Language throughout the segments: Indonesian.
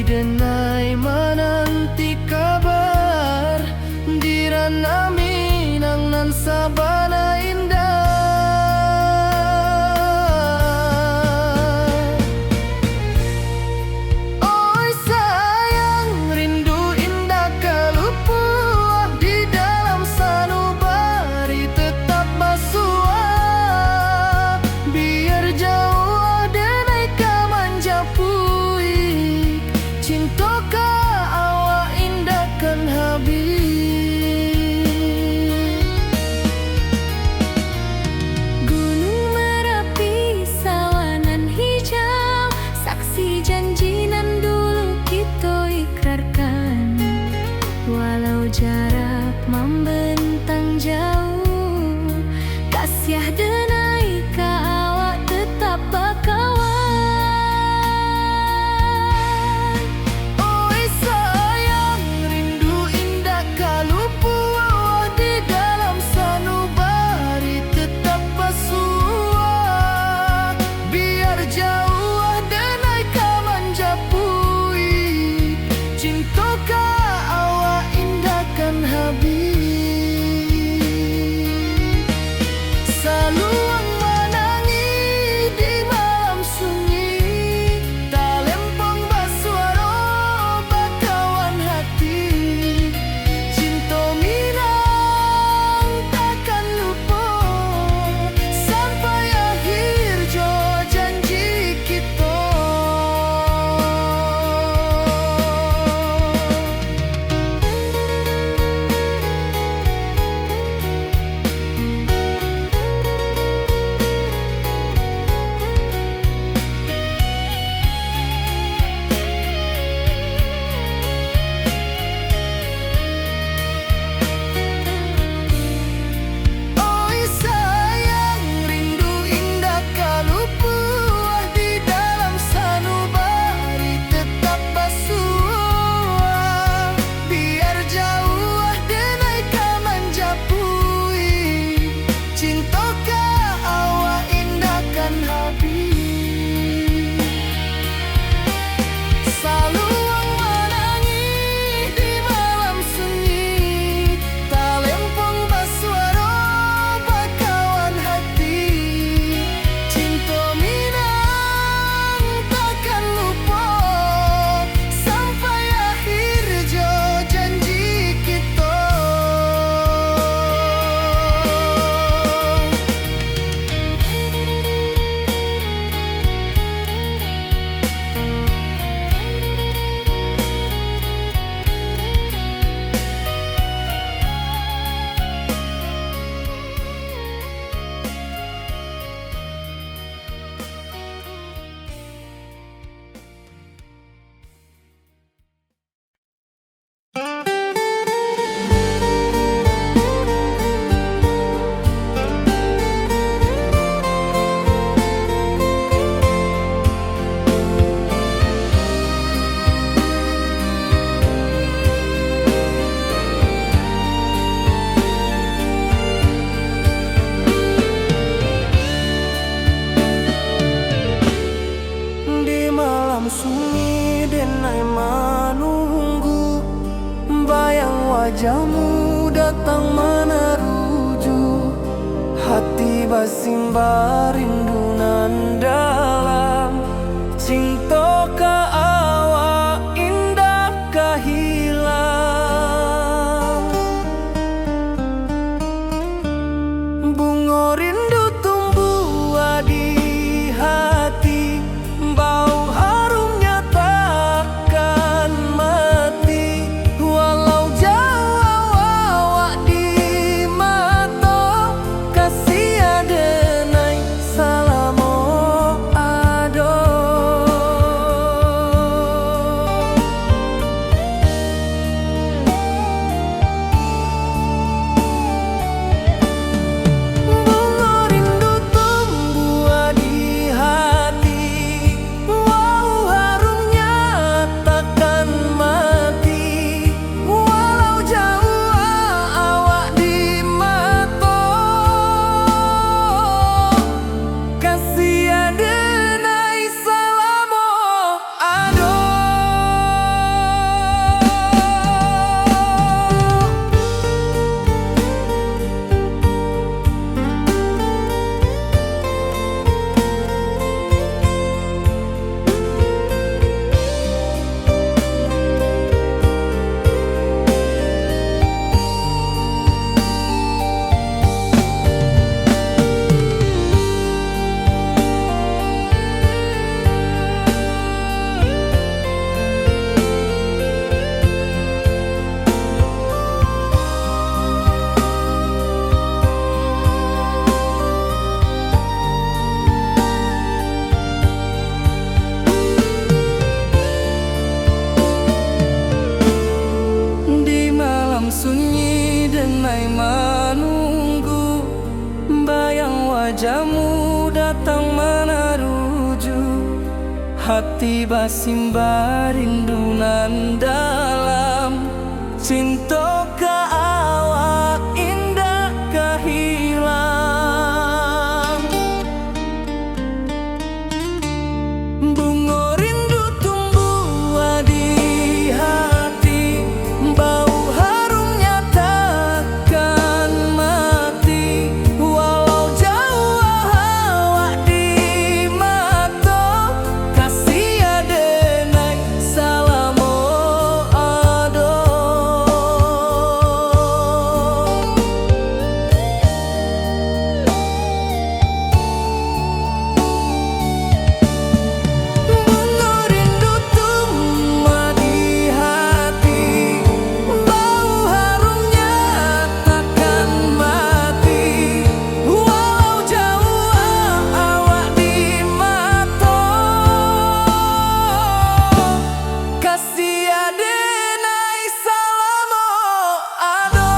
denai menanti kabar dirana Minang nan sabana indah. Oi sayang rindu indah kalupuah di dalam sanubari tetap basuah biar jauh denai kamanjapui cinta ka awak indah kan habis. Gunung Merapi sawanan hijau saksi janji nan dulu kita ikrarkan walau jarak membentang jauh kasiah denai ka awak tetap bakawan. Oi sayang rindu indah kalupuah di dalam sanubari tetap basuah biar jauh denai kamanjapui cinta ka awak indah kan habis. Saluang menangi di malam sunyi talempong basuaro bakawan hati cinta Minang takkan lupa sampai akhir jo janji kita. Oi sayang rindu indah kalupuah di dalam sanubari tetap basuah biar jauh denai kamanjapui cinta ka awak indah kan habis. Saluang menangi di malam sunyi talempong basuaro bakawan hati cinta Minang takkan lupa sampai akhir jo janji kita. Di malam sunyi denai menunggu bayang wajahmu datang meneruju hati basimba rindu nan dalam cinta ka awak indah ka hilang bunga rindu tumbuh di hati bau harumnya takkan mati walau jauh awak di mata kasih denai salah hati basimba rindunan dalam cinta ka awak indah kahilang. Bunga rindu tumbuh di hati, bau harumnya takkan mati. Walau jauh awak di mata, kasih adenai salamo ado. Bunga rindu tumbuh di hati, bau harumnya takkan mati. Walau jauh awak di mata, kasih adenai salamo ado.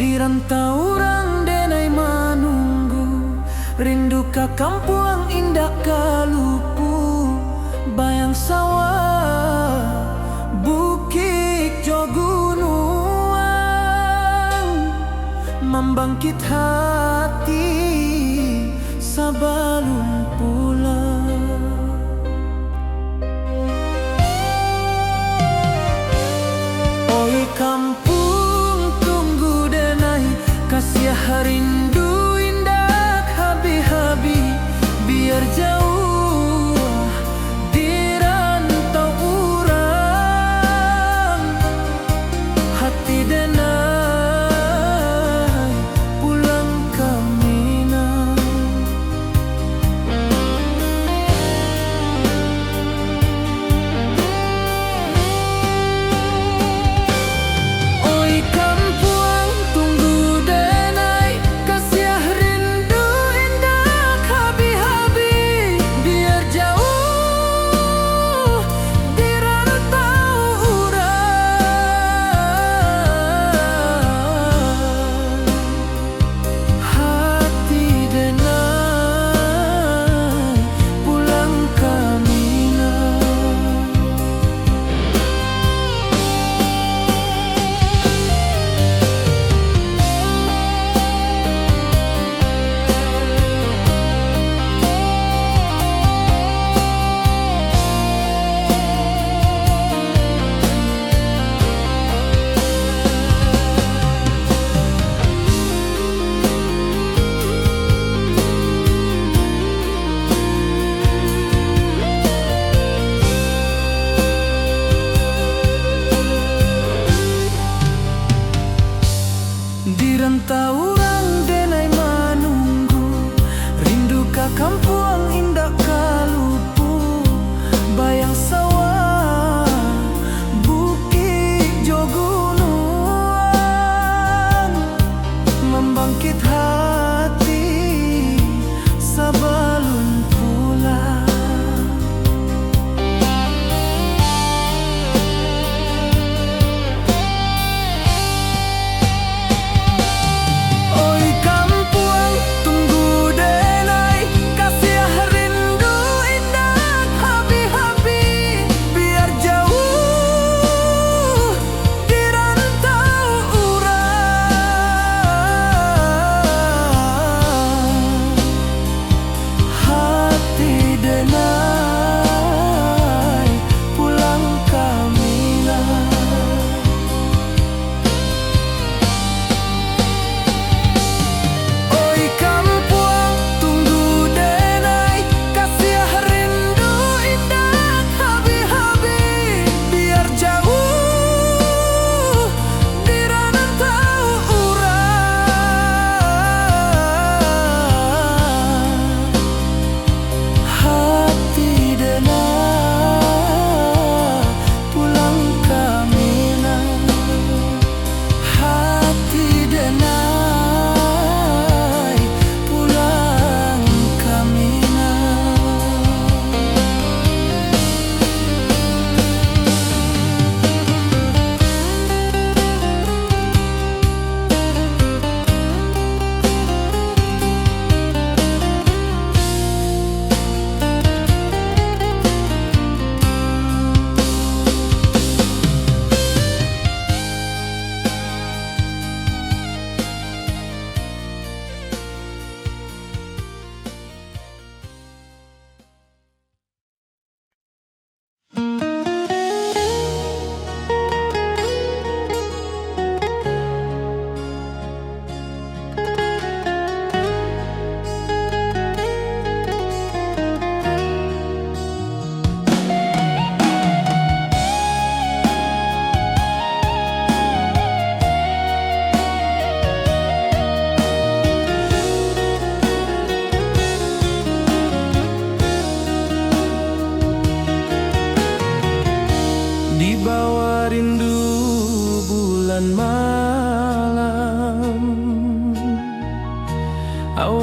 Di rantau orang denai manunggu, rindu ka kampung indah kalupu. Bayang sawah, bukit jo gunung, membangkit hati sabalun pulang. Oi kampung tunggu denai, kasih rindu indah habi-habi. Biar jauh di rantau urang, hati denai pulang ke Minang. Oi kampung tunggu denai, kasih rindu indah habi-habi. Biar jauh di rantau urang, hati denai pulang ke Minang. Di rantau orang denai manunggu, rindu ka kampung indah kalupu. Bayang sawah, bukit jo gunung, membangkit hati sabalun pulang.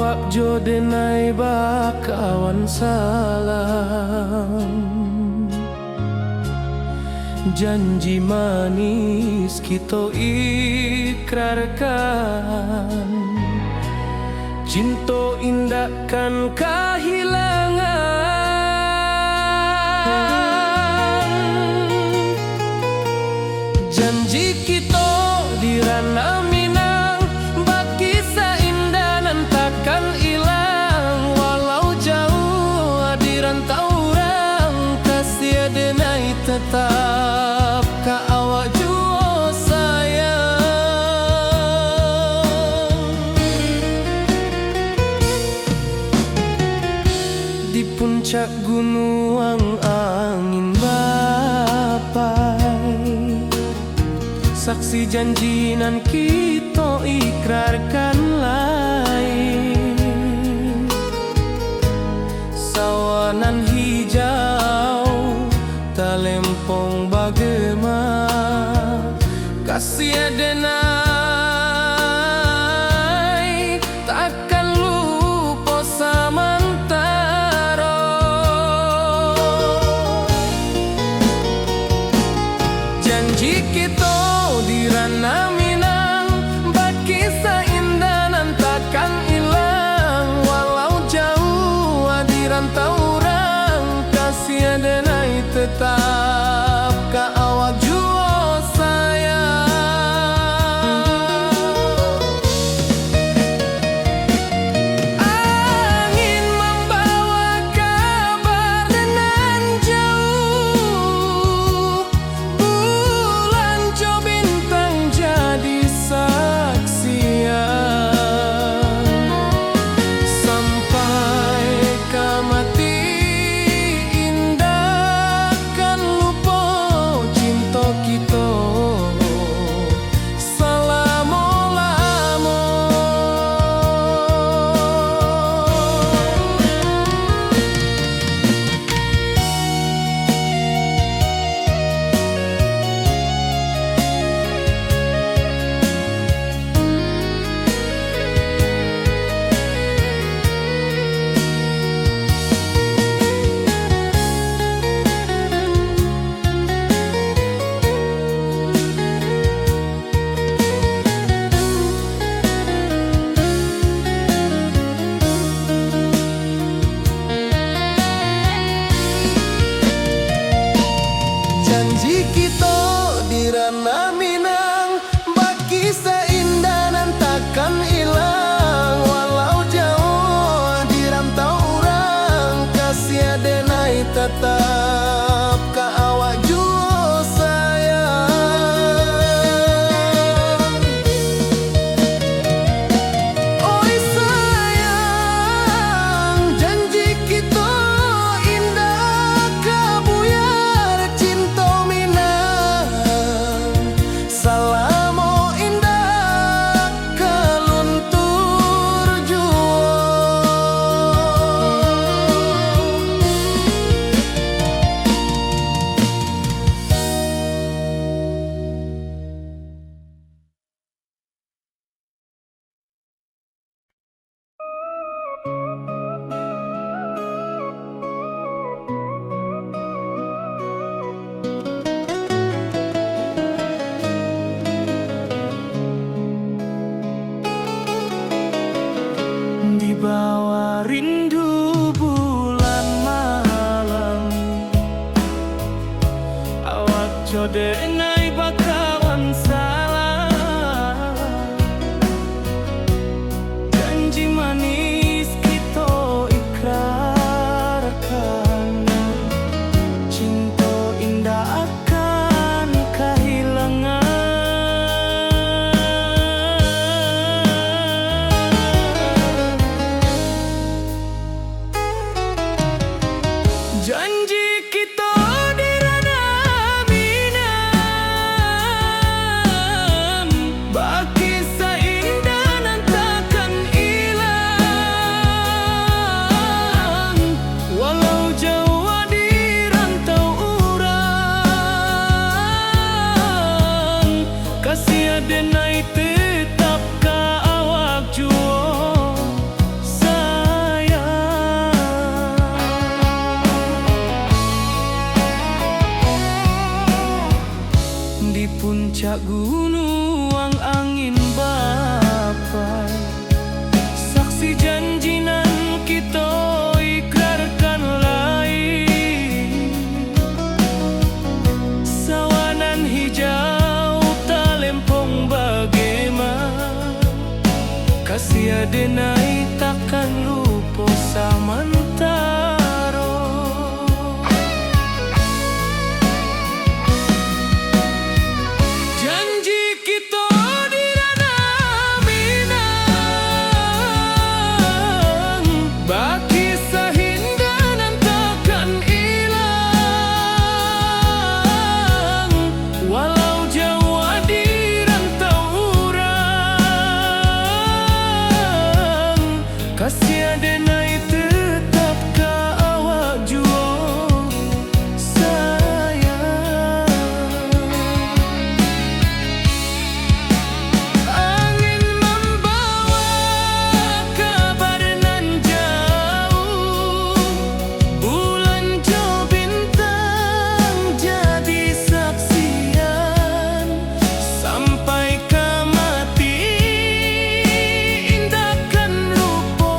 awak jo denai bakawan salam. Janji manis kita ikrarkan, cinta indahkan kehilangan. Janji kita di ranah Minang, baki seindah nan takkan hilang. Walau jauh di rantau orang, kasih denai tetap ka awak jua sayang. Di puncak gunung angin bapai, saksi janji nan kita ikrarkan lain. Sawanan hijau talempong bagema, kasih denai takkan lupa samantara. Janji kita di ranah Minang, baki seindah nan takkan hilang. Walau jauh di rantau orang, kasih denai tetap ka awak jua sayang. Angin membawa kabar nan jauh, bulan jo bintang jadi saksian. Sampai ke mati indah kan lupa cinta kita selama-lama. Janji kita di ranah Minang, baki seindah nan takkan hilang. Walau jauh di rantau orang, kasih denai tetap ka awak jua sayang. Oi sayang, janji kita indah kabuyar cinta Minang. Salamo indah keluntur jua. Di bawah rindu bulan malam, awak jo denai bakawan salam. Janji manis kita ikrarkan, cinta indah akan kehilangan. Janji kita di ranah Minang, Kasih denai takkan lupa samantaro. Janji kita di ranah Minang, baki sahindanan takkan hilang. Walau Jawa di rantau urang, kasih denai tetap ka awak juo sayang. Angin membawa kabar nan jauh, bulan jo bintang jadi saksian. Sampai ke mati indahkan lupa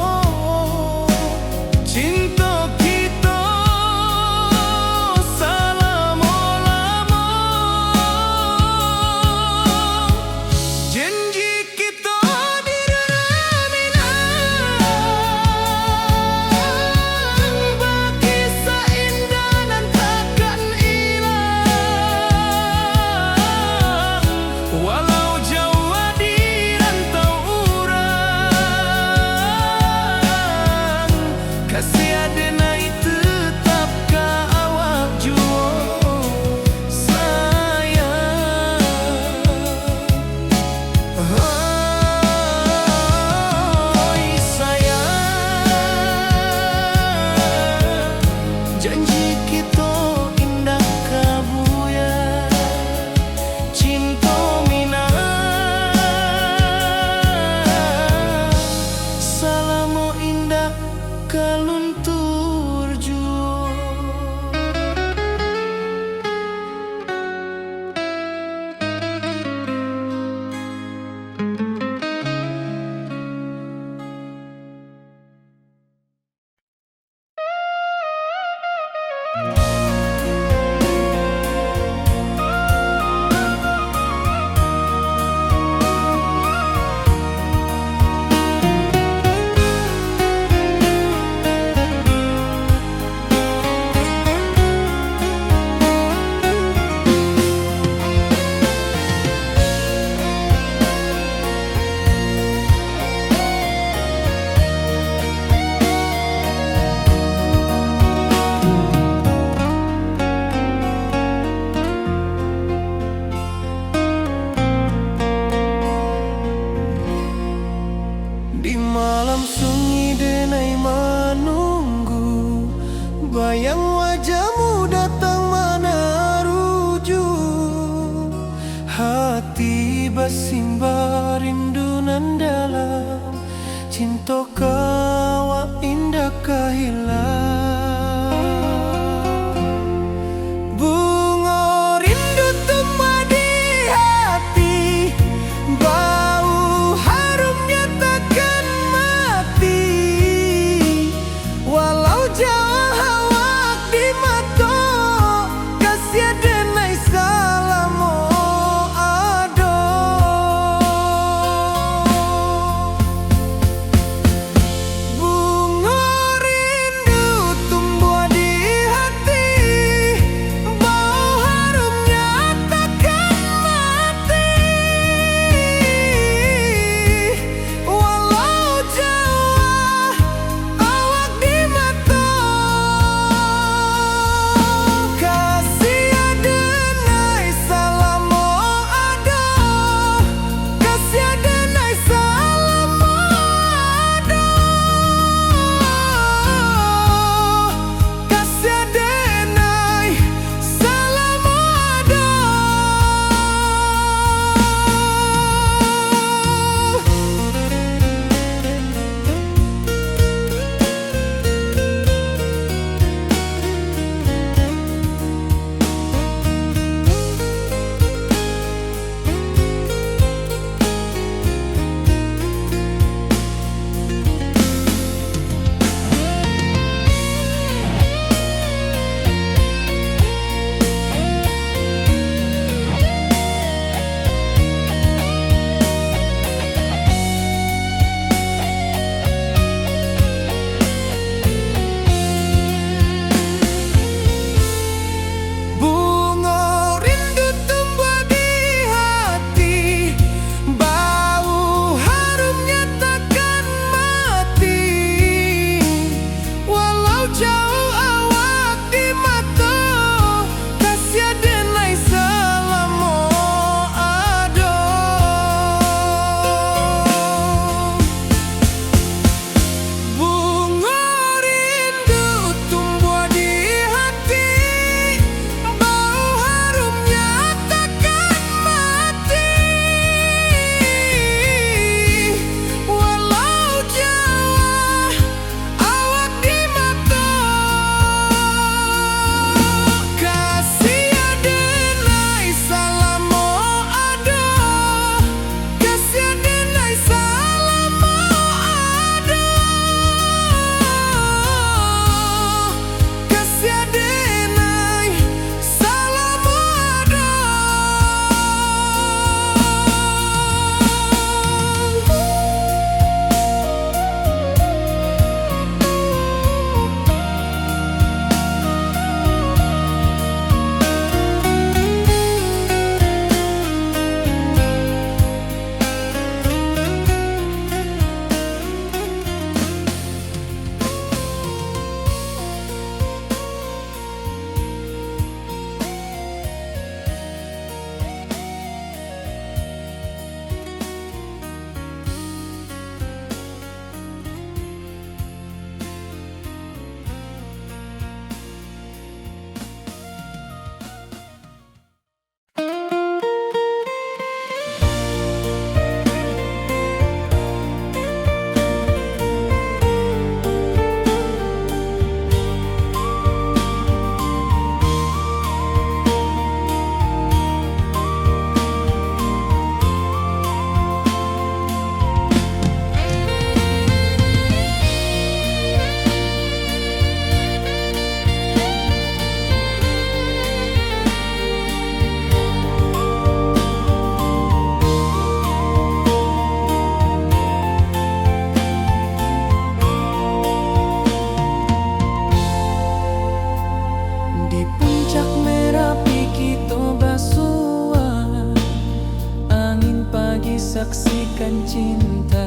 cinta.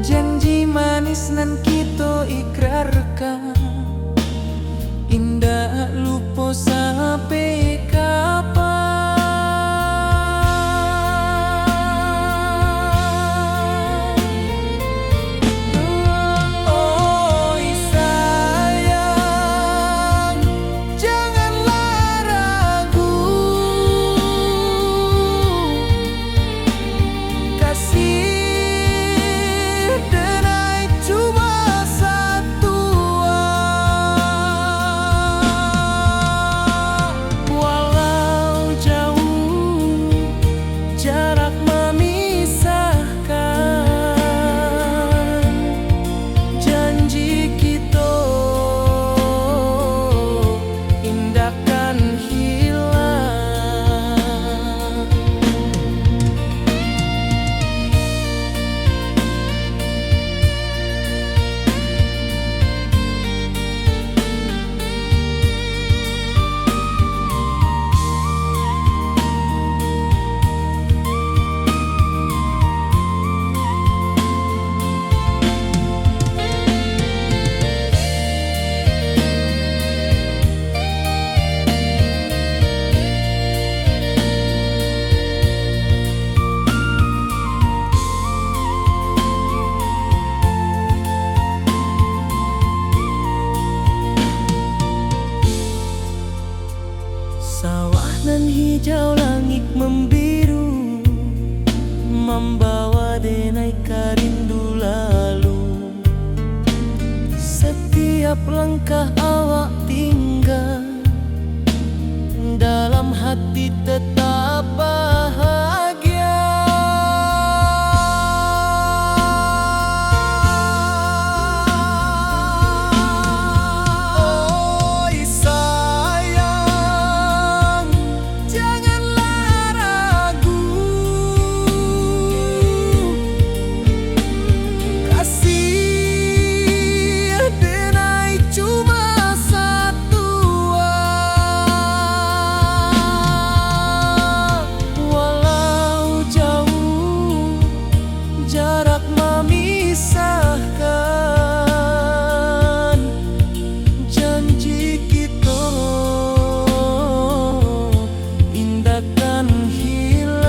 Janji manis nan kita ikrarkan, indah lupa sampai kapan. Oi sayang, janganlah ragu, kasih denai cuma satu. Walau jauh jarak memisahkan, janji kita indahkan hilang. Sawah nan hijau, langit membiru, membawa denai karindu lalu. Setiap langkah awak tinggal, dalam hati tetap bahagia. Oi sayang, janganlah ragu, kasih denai cuma satu. Walau jauh jarak memisahkan, janji kita indahkan hilang.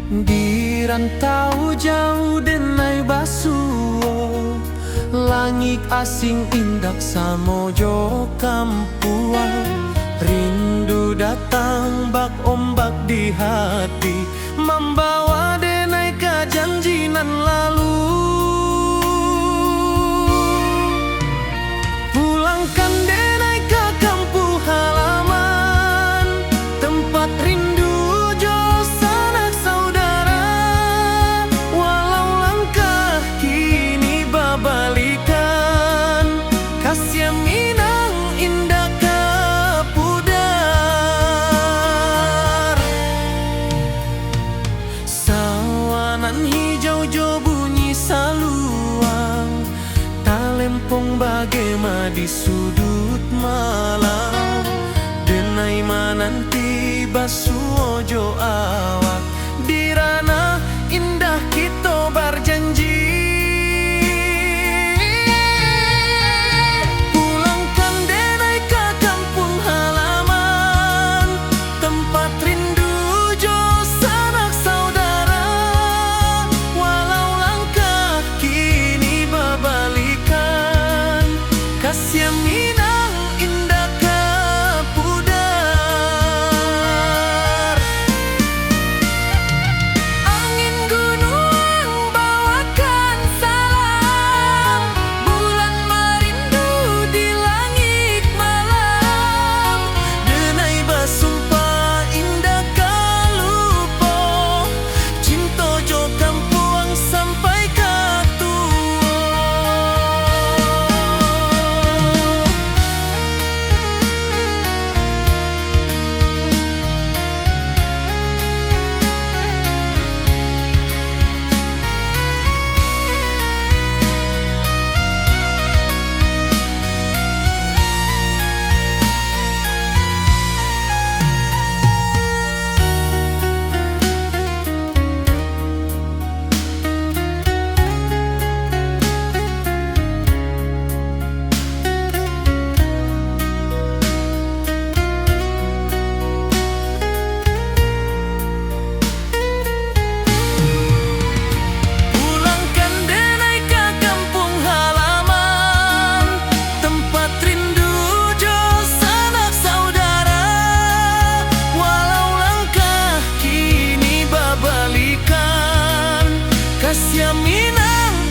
Di rantau jauh denai basuh, langit asing indak samojo kampuan. Rindu datang bak ombak di hati, membawa denai janji nan lalu. Pulangkan denai ke kampung halaman, tempat rindu jo sanak saudara. Walau langkah kini babalikan, kasih minang indah ke pudar. Sawanan hijau jo bunyi saluang, talempong bagema di sudut malam. Denai mananti basuh jo awak, di ranah indah kita berjanji.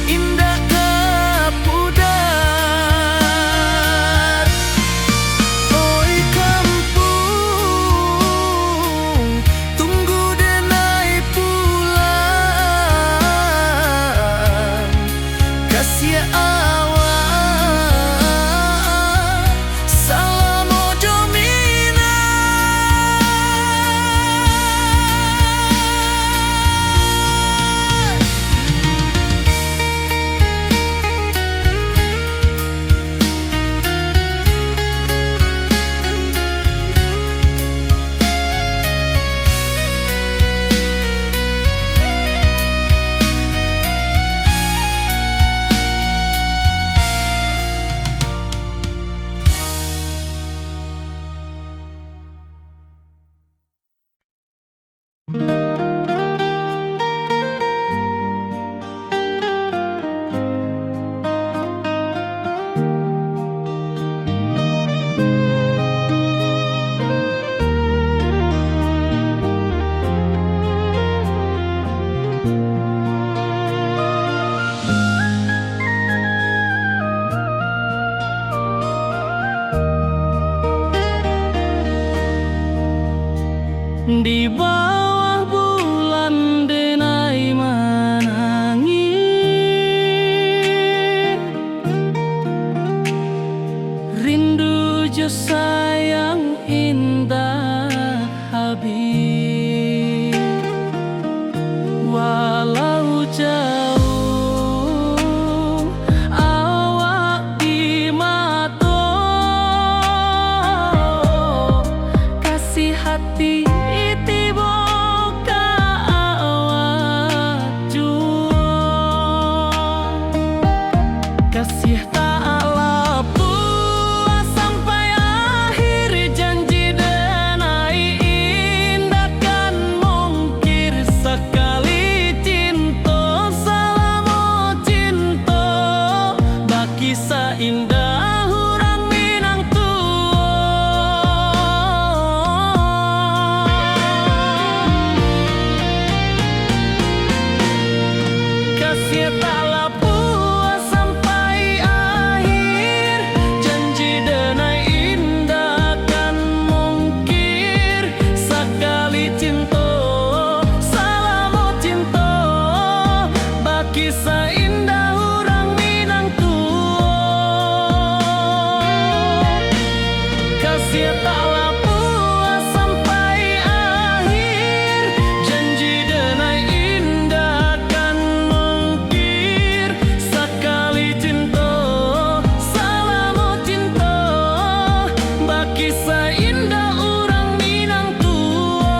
indah kapudar. Oi kampung, tunggu denai pulang. Kasih awak salam ojo di bawah bulan denai menangi, rindu jo sayang indah habis. Walau jauh awak di mata, kasih hati kasih tak puas sampai akhir, janji denai indah kan mungkir sekali cinta selama cinta baki seindah orang Minang tua. Kasih tak kisah indah orang Minang tua. Kasih taklah puas sampai akhir, janji denai indah kan mungkir sekali cinta selama cinta baki seindah orang Minang tua.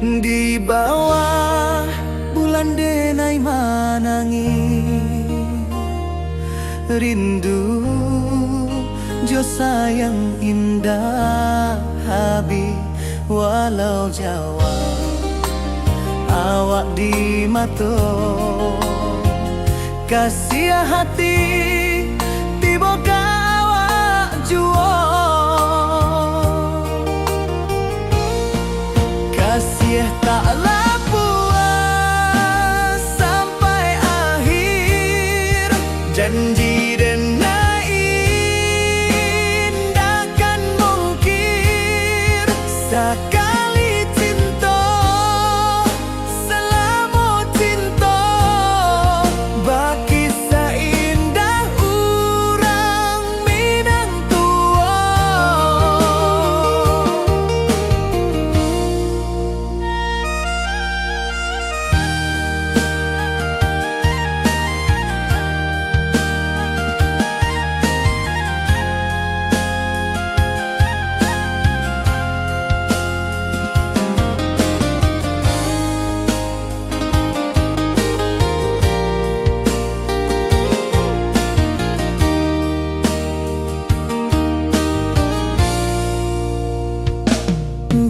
Di bawah bulan denai manangi rindu jo sayang indah habi walau Jawa awak di mato kasih hati tiba awak juo kasih taklah puas sampai akhir janji dan indahkan mungkir sekali cinta selama cinta baki seindah urang Minang tua.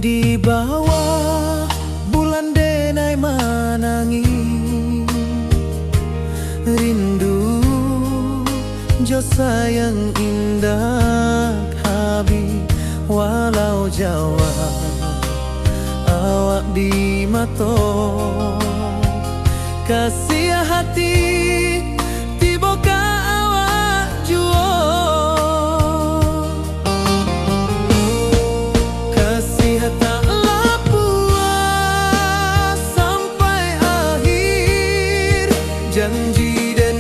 Di bawah bulan denai manangi rindu jo sayang indah habi walau Jawa awak di mato kasih hati tiba ka awak juo kasih taklah puas sampai akhir janji dan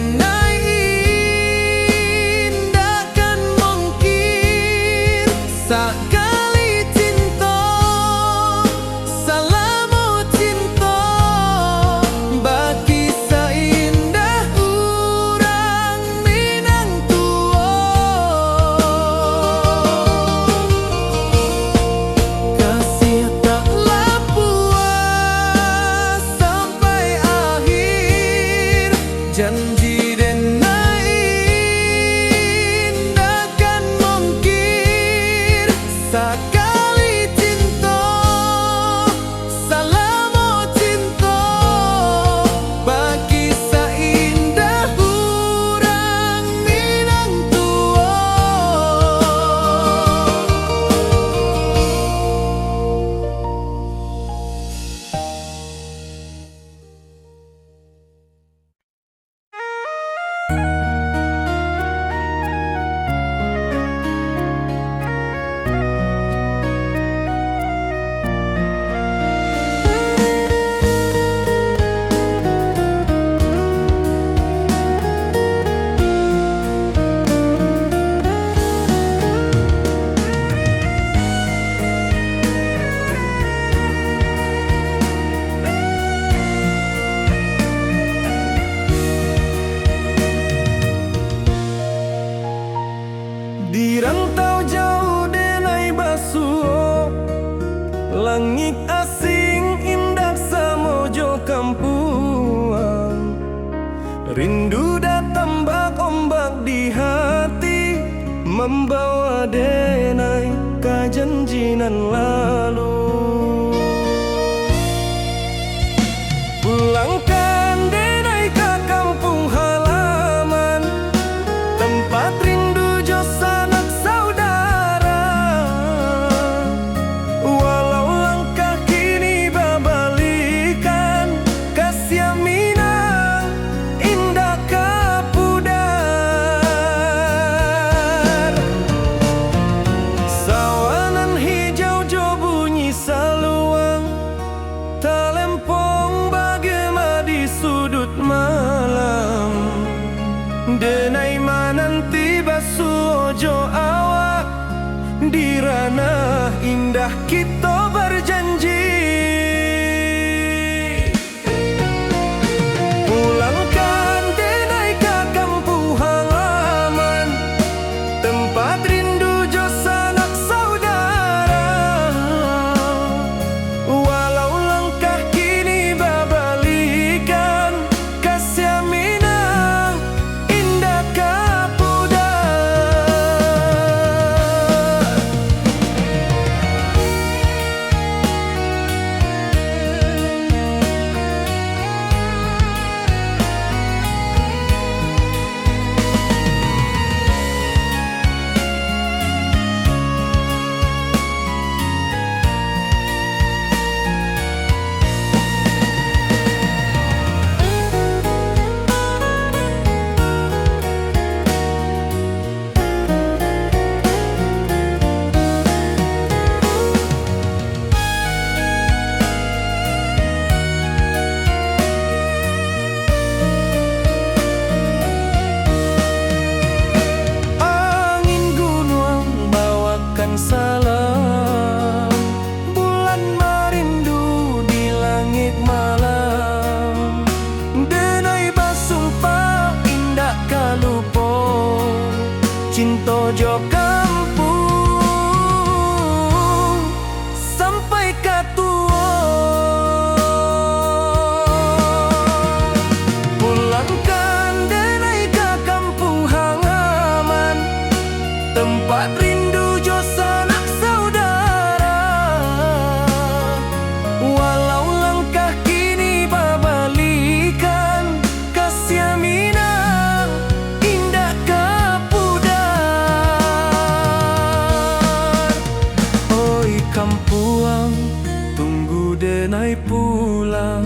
indahkan mungkir sekali cinta selama cinta baki seindah urang Minang tua kasih taklah puas sampai akhir janji dan indahkan mungkir sekali cinta selama cinta baki seindah urang Minang tua. Di rantau jauh denai basuh langit asing indah samojo kampuang rindu datang bak ombak di hati membawa denai ke janjinan lalu pulangkan denai ke kampung halaman tempat rindu jo sanak saudara walau langkah kini babalikan kasih Minang indah kapudar sawanan hijau jo denai pulang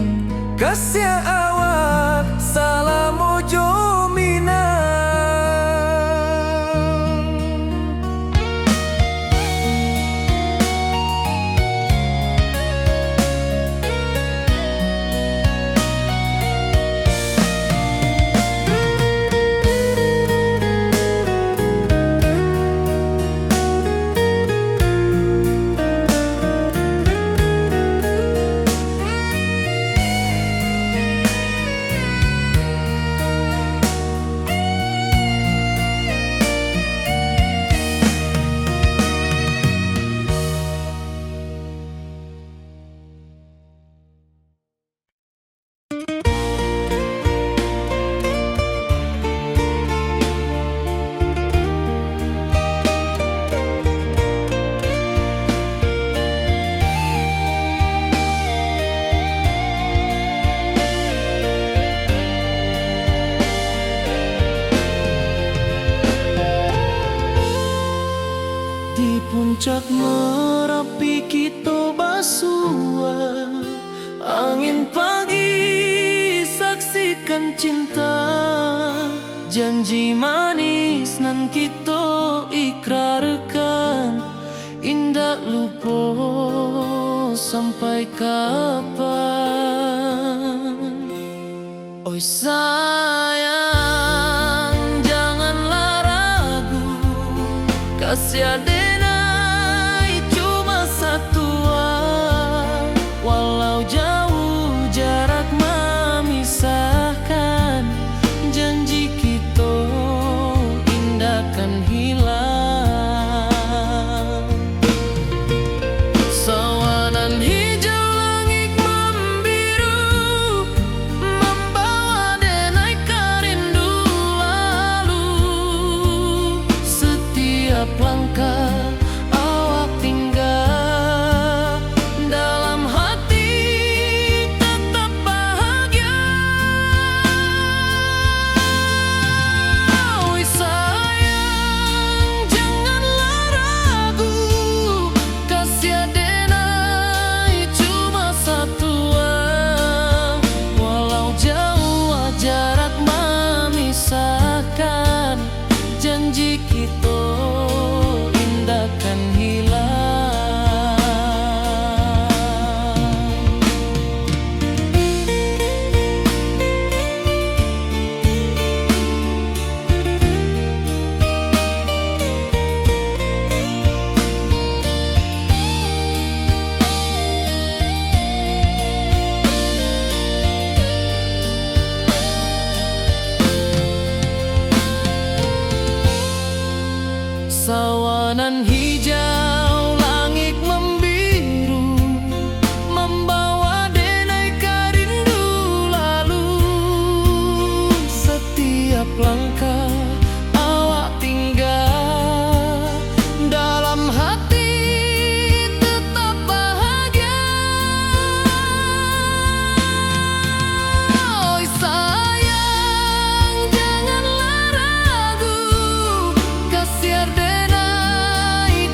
kasih awak salam ojo minang. Di puncak Merapi kita basua, angin pagi saksikan cinta, janji manis nan kita ikrarkan, indah lupa sampai kapan. Oi sayang, janganlah ragu, kasih denai cuma satu, walau jauh jarak memisahkan, janji kita indahkan hilang. Sawanan hijau langit membiru, membawa denai karindu lalu. Setiap langkah awak tinggal, dalam hati tetap bahagia. Oi sayang, janganlah ragu, kasih denai cuma satu, walau jauh jarak memisahkan, janji kita indahkan hilang. Sawanan hijau langit membiru, membawa denai karindu lalu. Setiap langkah awak tinggal, dalam hati tetap bahagia. Oi sayang, janganlah ragu, kasih denai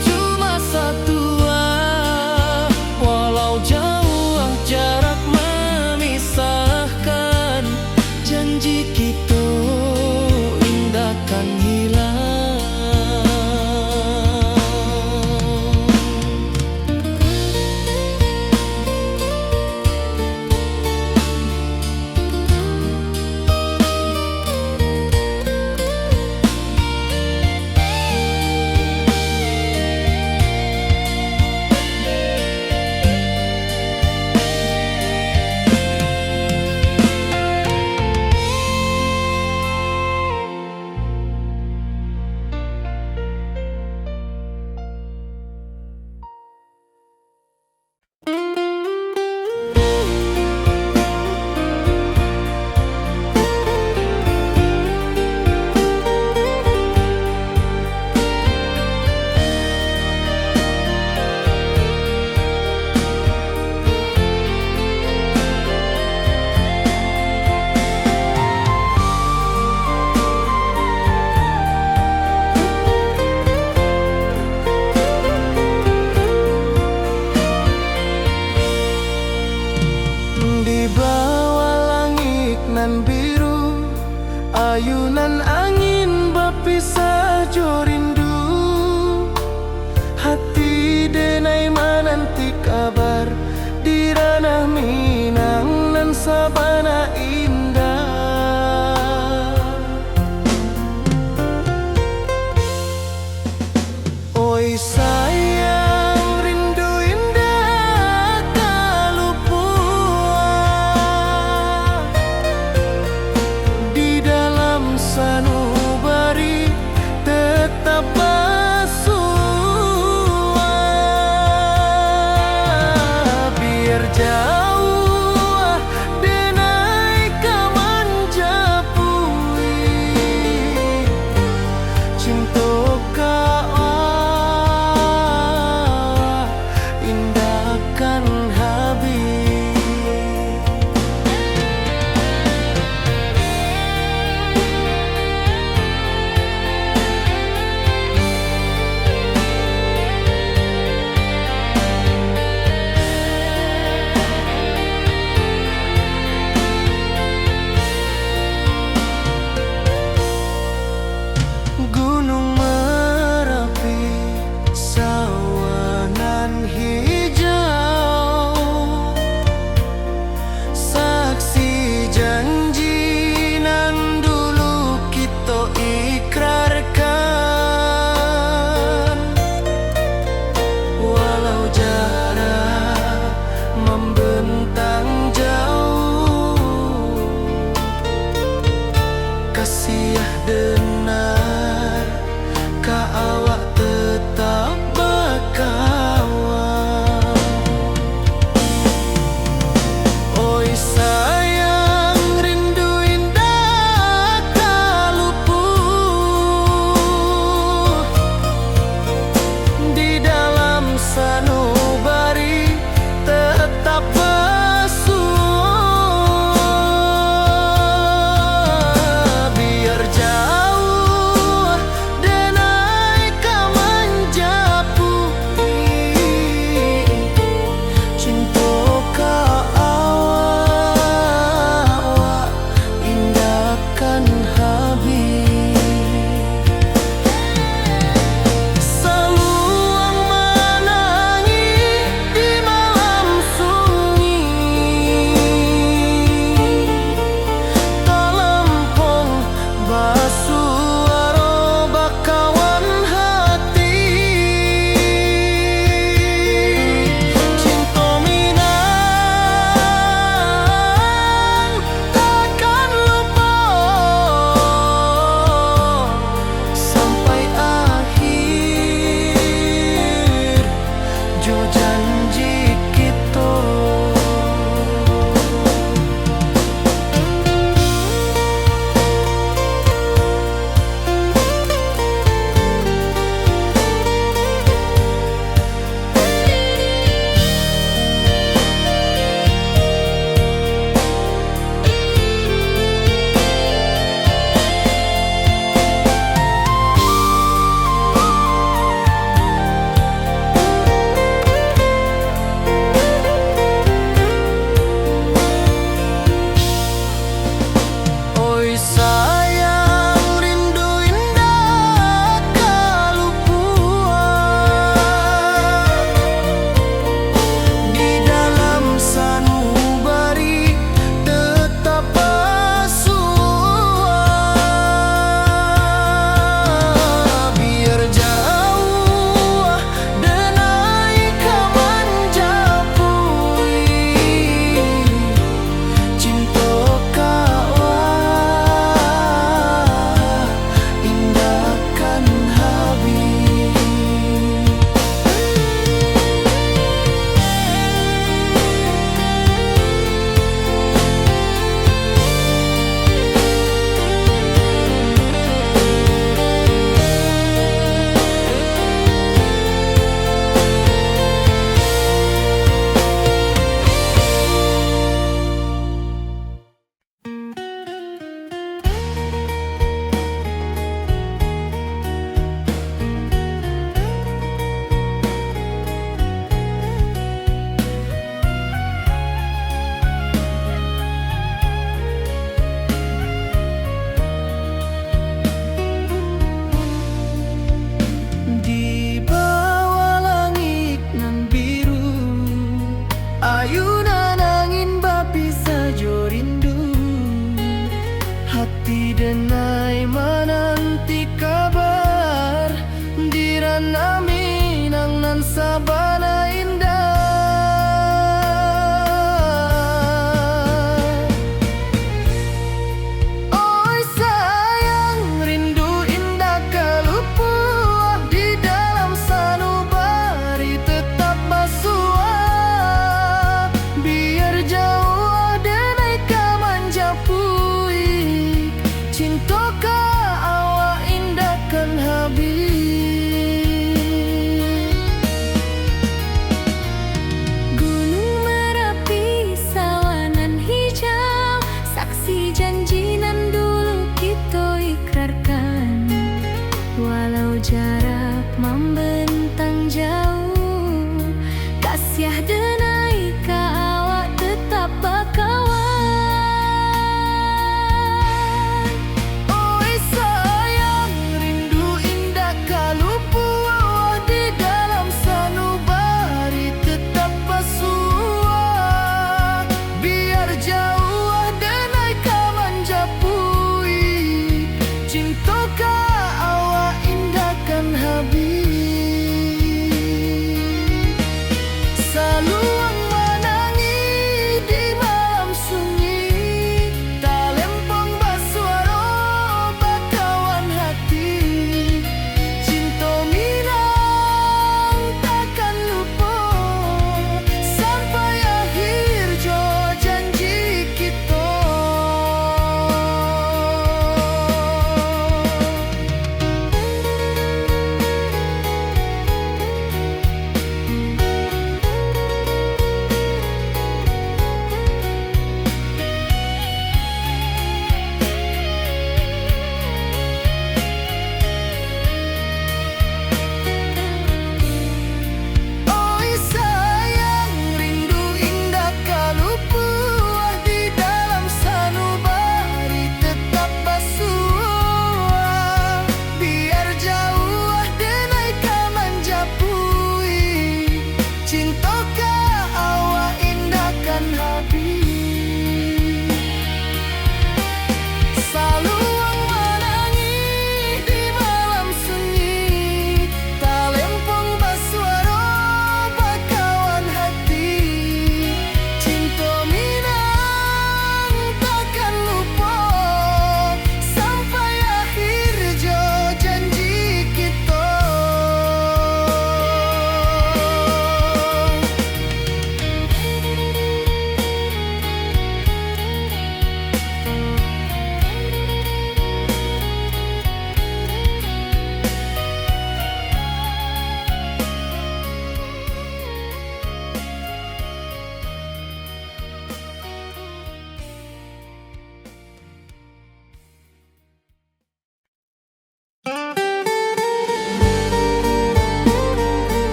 bulan biru, ayunan angin berpisah jo rindu. Hati denai menanti kabar di ranah Minang nan sabana indah. Oi sayang, rindu indah kalupua di dalam sanubari tetap bersua. Biar jauh denai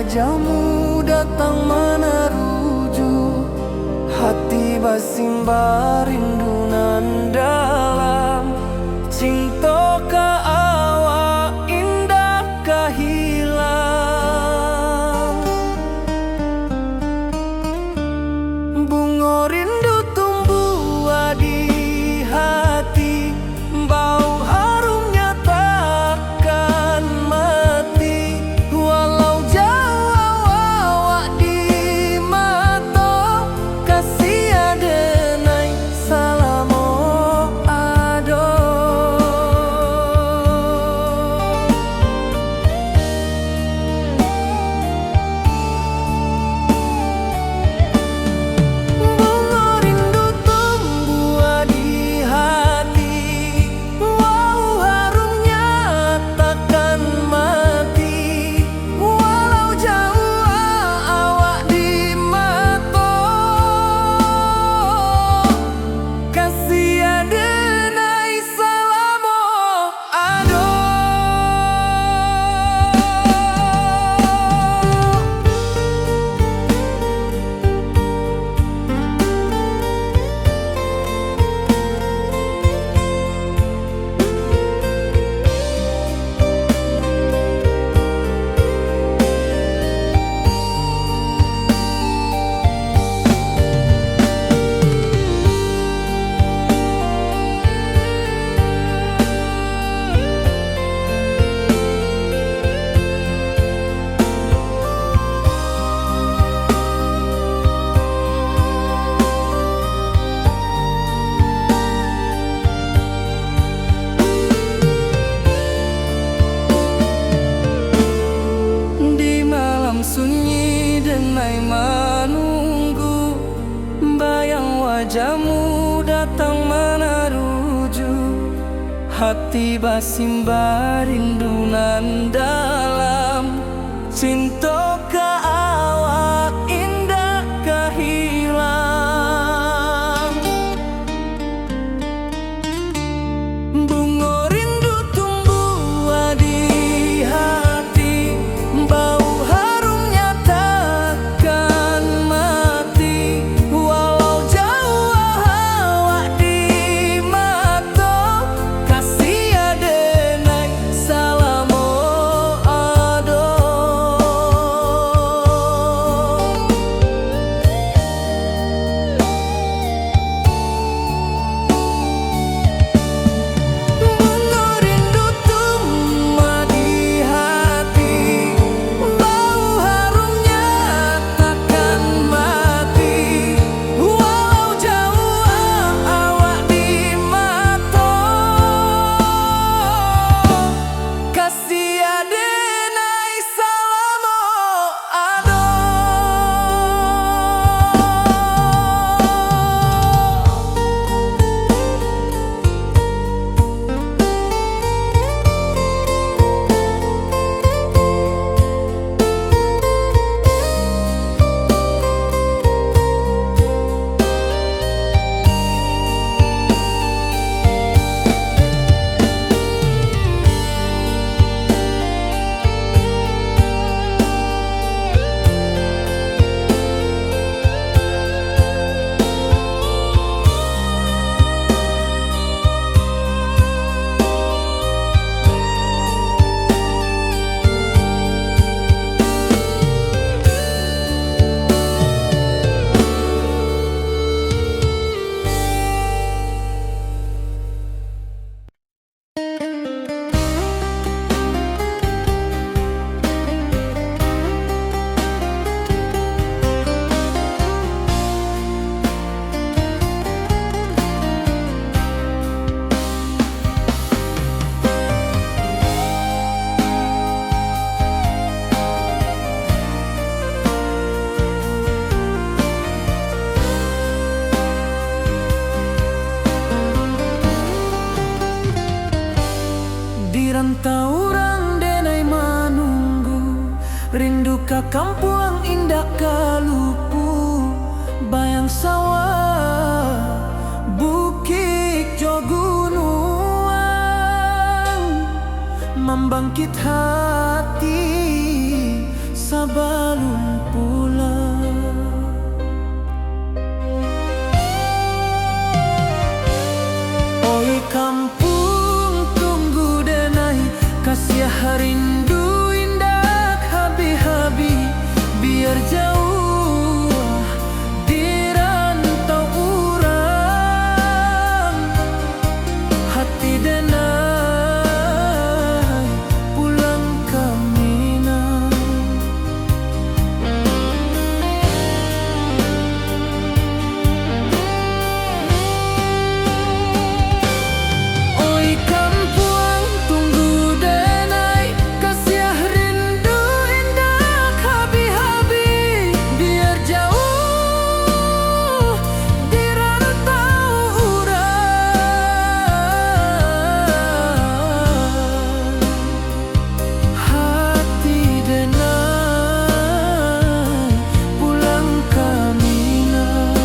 wajahmu datang meneruju, hati basimba rindu nan dalam. Cinta ka awak indah kahilang. Bunga rindu tumbuh di hati, bau harumnya takkan mati. Walau jauh awak di mata, kasih adenai salamo ado. Bunga rindu tumbuh di hati, wow harumnya takkan mati. Walau jauh awak di mata, kasih adenai salamo ado. Di malam sunyi denai menunggu, bayang wajahmu datang meneruju, hati basimba rindu nan dalam. Cinta ka awak indah kahilang. Bunga rindu tumbuh di hati, bau harumnya takkan mati. Walau jauh awak di mata, kasih adenai salamo ado. Bunga rindu tumbuh di hati, bau harumnya takkan mati. Walau jauh awak di mata, kasih adenai salamo ado. Di rantau orang denai menunggu, rindu ka kampung indah kalupu. Bayang sawah, bukit jo gunungan, membangkit hati sabalun pulang. Oi kampung tunggu denai, kasih rindu indah habi-habi, biar jauh di rantau urang. Hati denai pulang ke Minang. Oi kampung tunggu denai, kasih rindu indah habi-habi, biar jauh di rantau urang. Hati denai pulang ke Minang.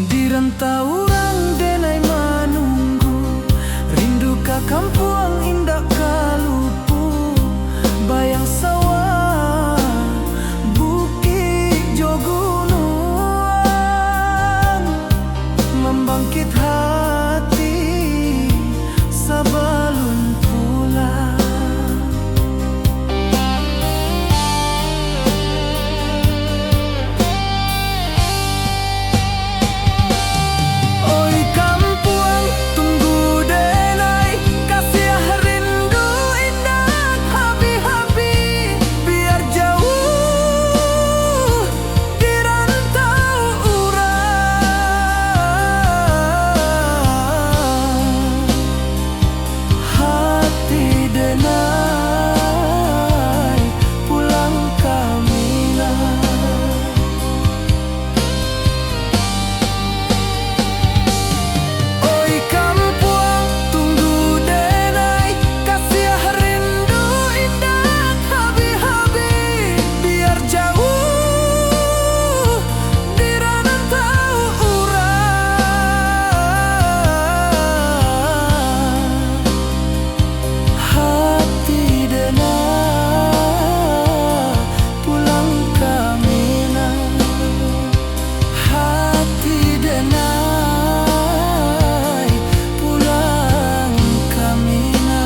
Di rantau urang denai manunggu, rindu ka kampung indah kalupu, bayang sawah bukit jo gunung, membangkit hati sabalun pulang. Oi kampung tunggu denai, kasih rindu indah habi-habi, biar jauh di rantau urang. Hati denai pulang ke Minang. Oi kampung tunggu denai, kasih rindu indah habi-habi, biar jauh di rantau urang. Hati denai pulang ke Minang. Hati denai pulang ke Minang.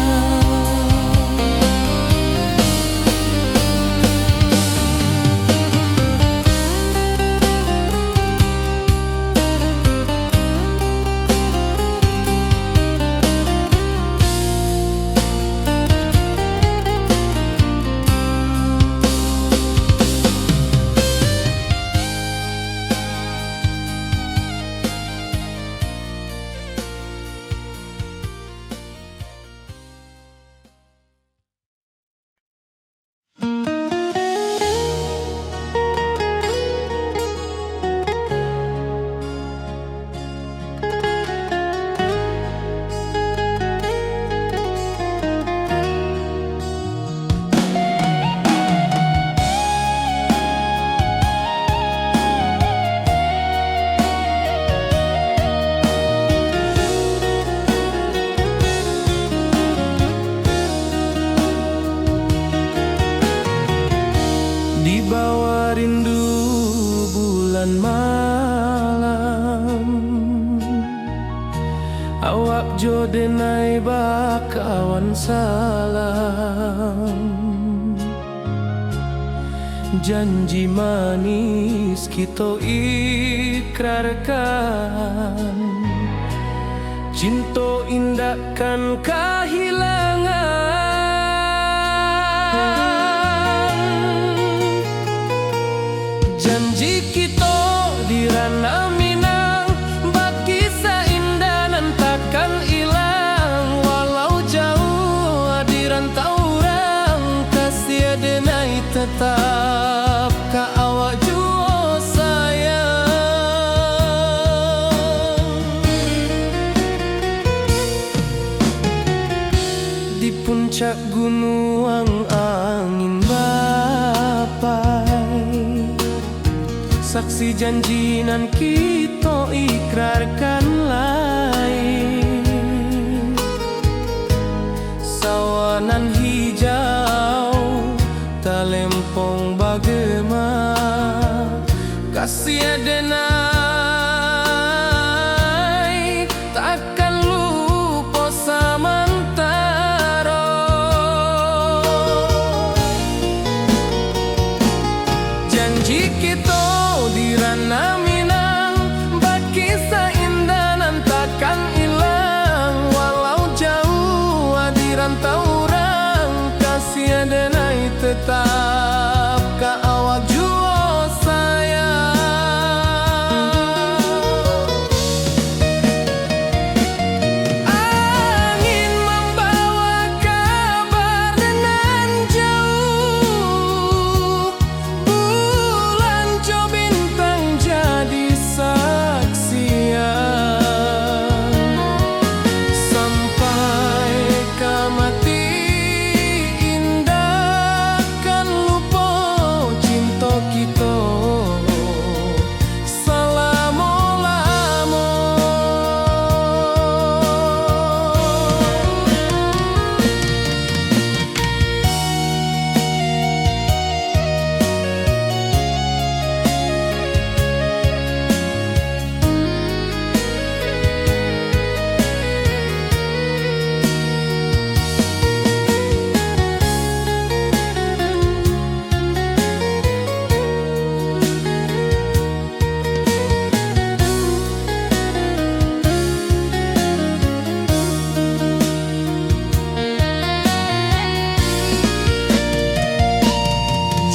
Di bawah rindu bulan malam, awak jo denai bakawan salam. Janji manis kita ikrarkan, cinta indahkan kehilangan. Janji kita di ranah Minang, bagi seindah nan takkan hilang. tetap ka awak jua sayang. Di puncak gunung angin bapai, saksi janjinan kita ikrarkan lain. Sawanan hijau talempong bagema, kasih adenai takkan lupa samantara. Janji kita di ranah Minang, bagi seindah nan takkan hilang. Walau jauh di rantau orang, kasih adenai tetap ka awak jua sayang. Angin membawa kabar dengan jauh, bulan jo bintang jadi saksian. Sampai ke mati indah kan lupa cinta kita selama-lama.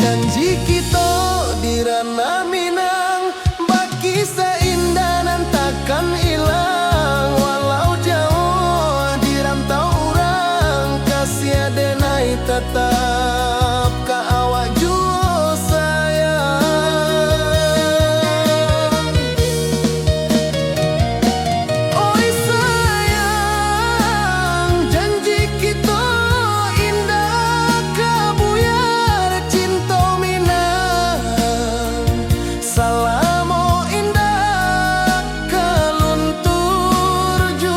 Janji kita di ranah Minang, bagi seindah nan takkan hilang. Walau jauh di rantau orang, kasih adenai tetap ka awak jua sayang. Oi sayang, janji kita indah kabuyar cinta Minang. Salamo indah kaluntur jua.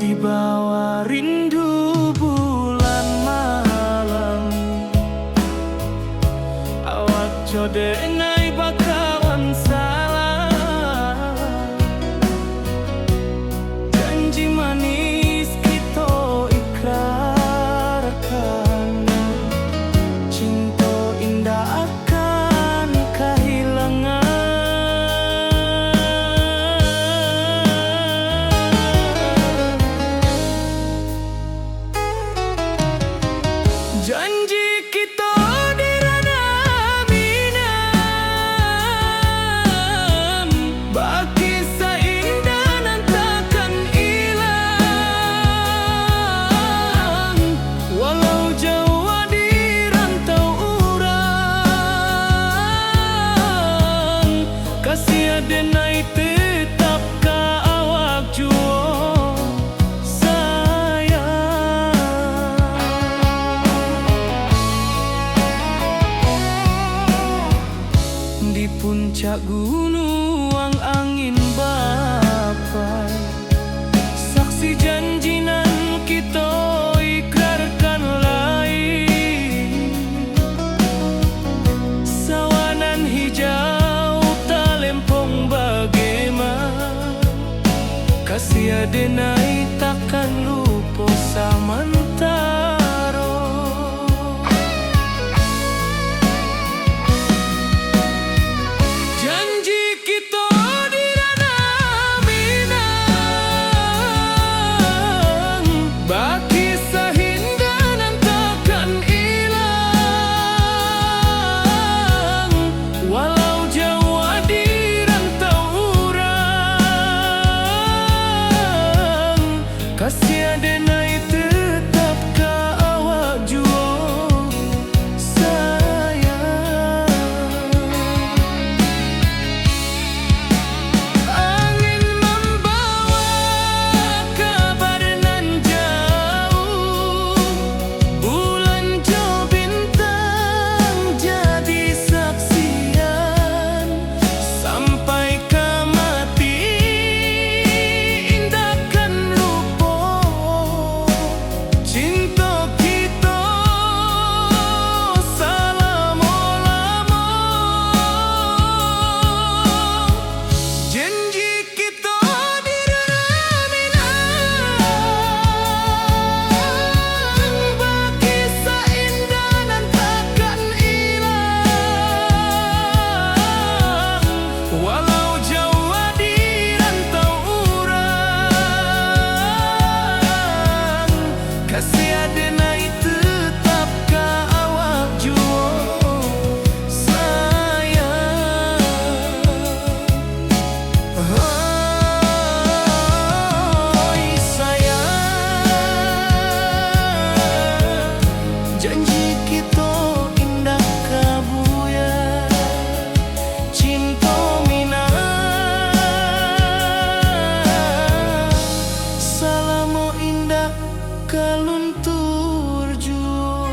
Di bawah rindu bulan malam, awak jodenai bakawan salah. Janji manis kita ikrarkan, cinta indah akan kehilangan. Janji kita di ranah Minang, bagi seindah nan takkan hilang. Walau jauh di rantau orang, kasih adenai tetap ka awak jua sayang. Di puncak gunung angin bapai, saksi janjinan kita ikrarkan lain. Sawanan hijau talempong bagema, kasih adenai takkan lupa samantara. Walau jauh di rantau urang, kasih adenai tetap ka awak juo sayang. Oi sayang, janji kita indah kabuya, cinta mina salamo indah kaluntur juo.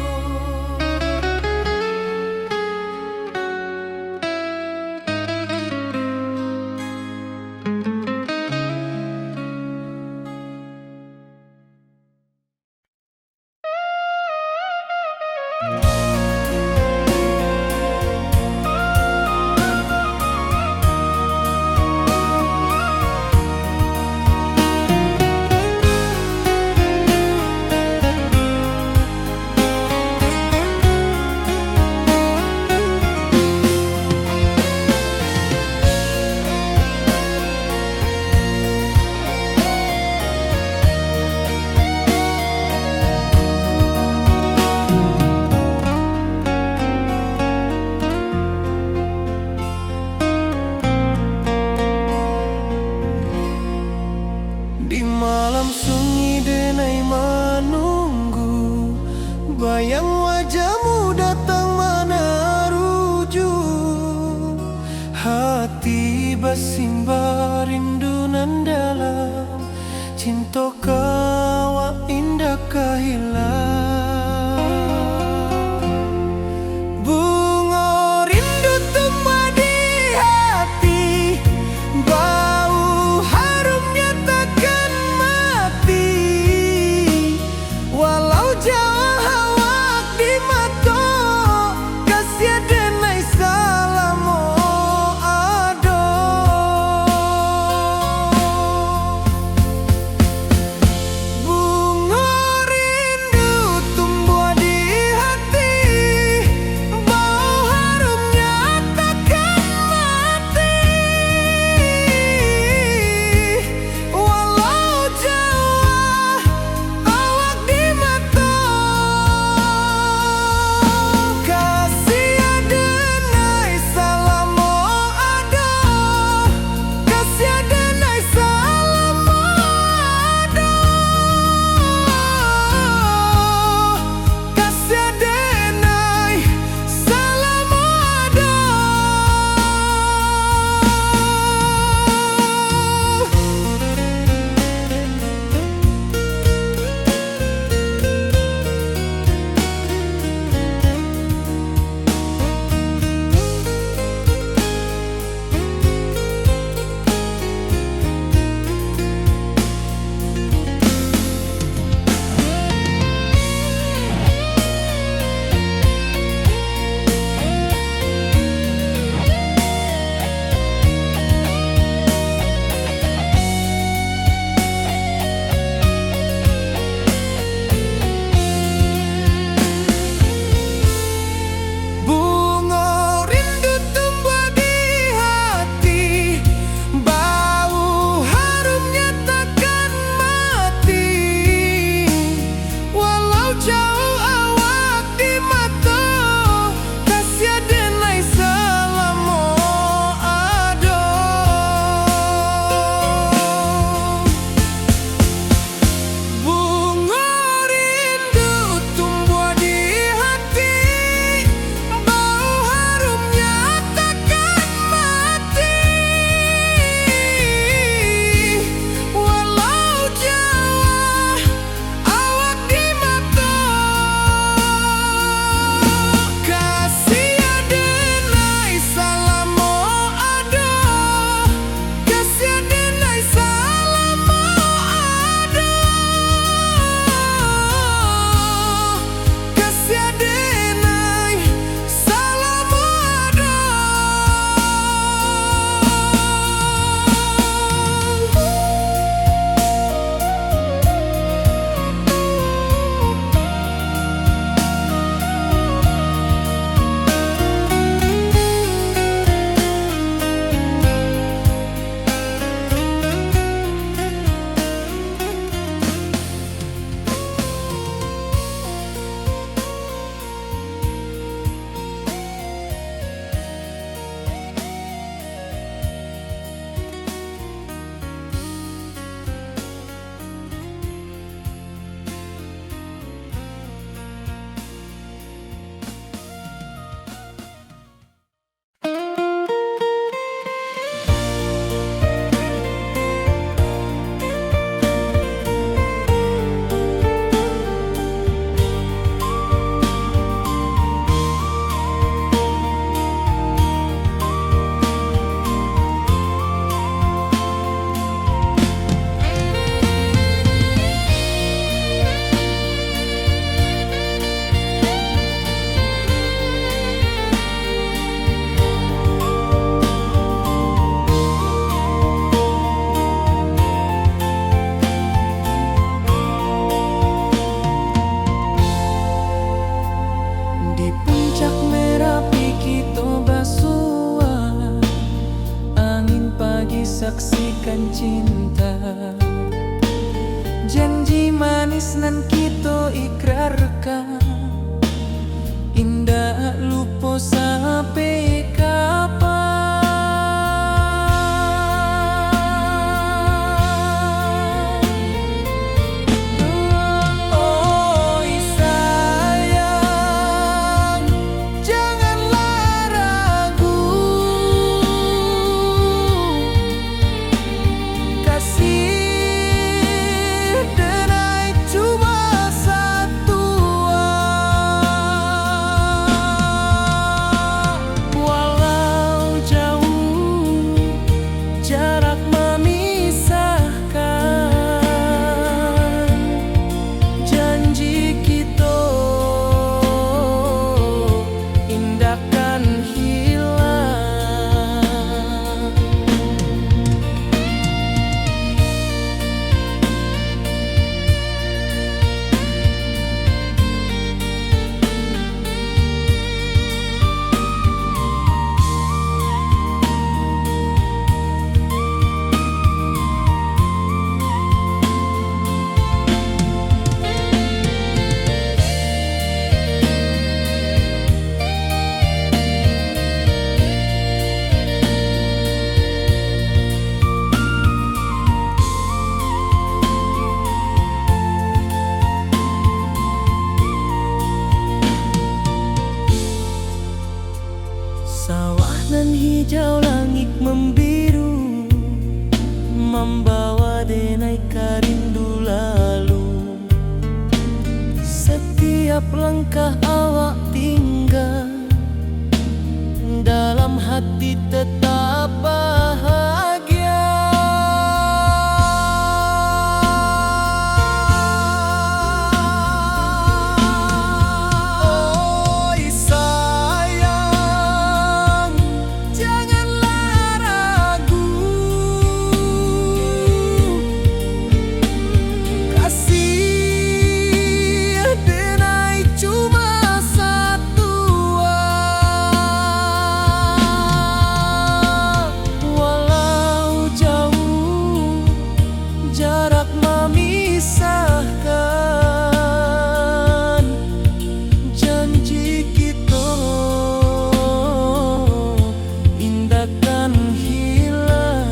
Di malam sunyi denai menunggu, bayang wajahmu datang meneruju. Hati bersimbar rindu nan dalam, cinta kawa indah kahilang. Bunga rindu tumbuh di hati, bau harumnya takkan mati. Walau jauh awak di mata, kasih adenai salamo ado. Bunga rindu saksikan cinta. Janji manis nan kita ikrarkan, indah lupa sampai kapan. Oh sayang, janganlah ragu, kasih denai cuma satu. Walau jauh jarak memisahkan, janji kita indahkan hilang. Sawah nan hijau, langit membiru, membawa denai karindu lalu. Setiap langkah awak tinggal, dalam hati tetap bahagia. Oh sayang, janganlah ragu, kasih denai cuma satu. Walau jauh jarak memisahkan, janji kita indahkan hilang.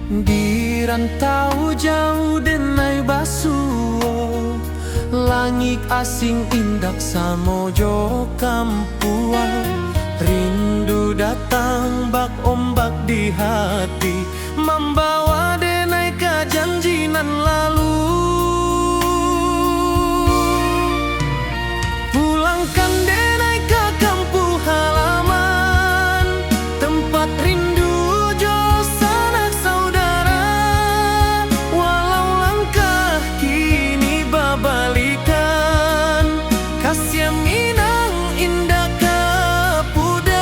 Di rantau jauh denai basuh, langit asing indak samojo kampuan. Rindu datang bak ombak di hati, membawa denai ke janji nan lalu. Pulangkan denai ke kampung halaman, tempat rindu jo sanak saudara. Walau langkah kini babalikan, kasih minang indah ke pudar.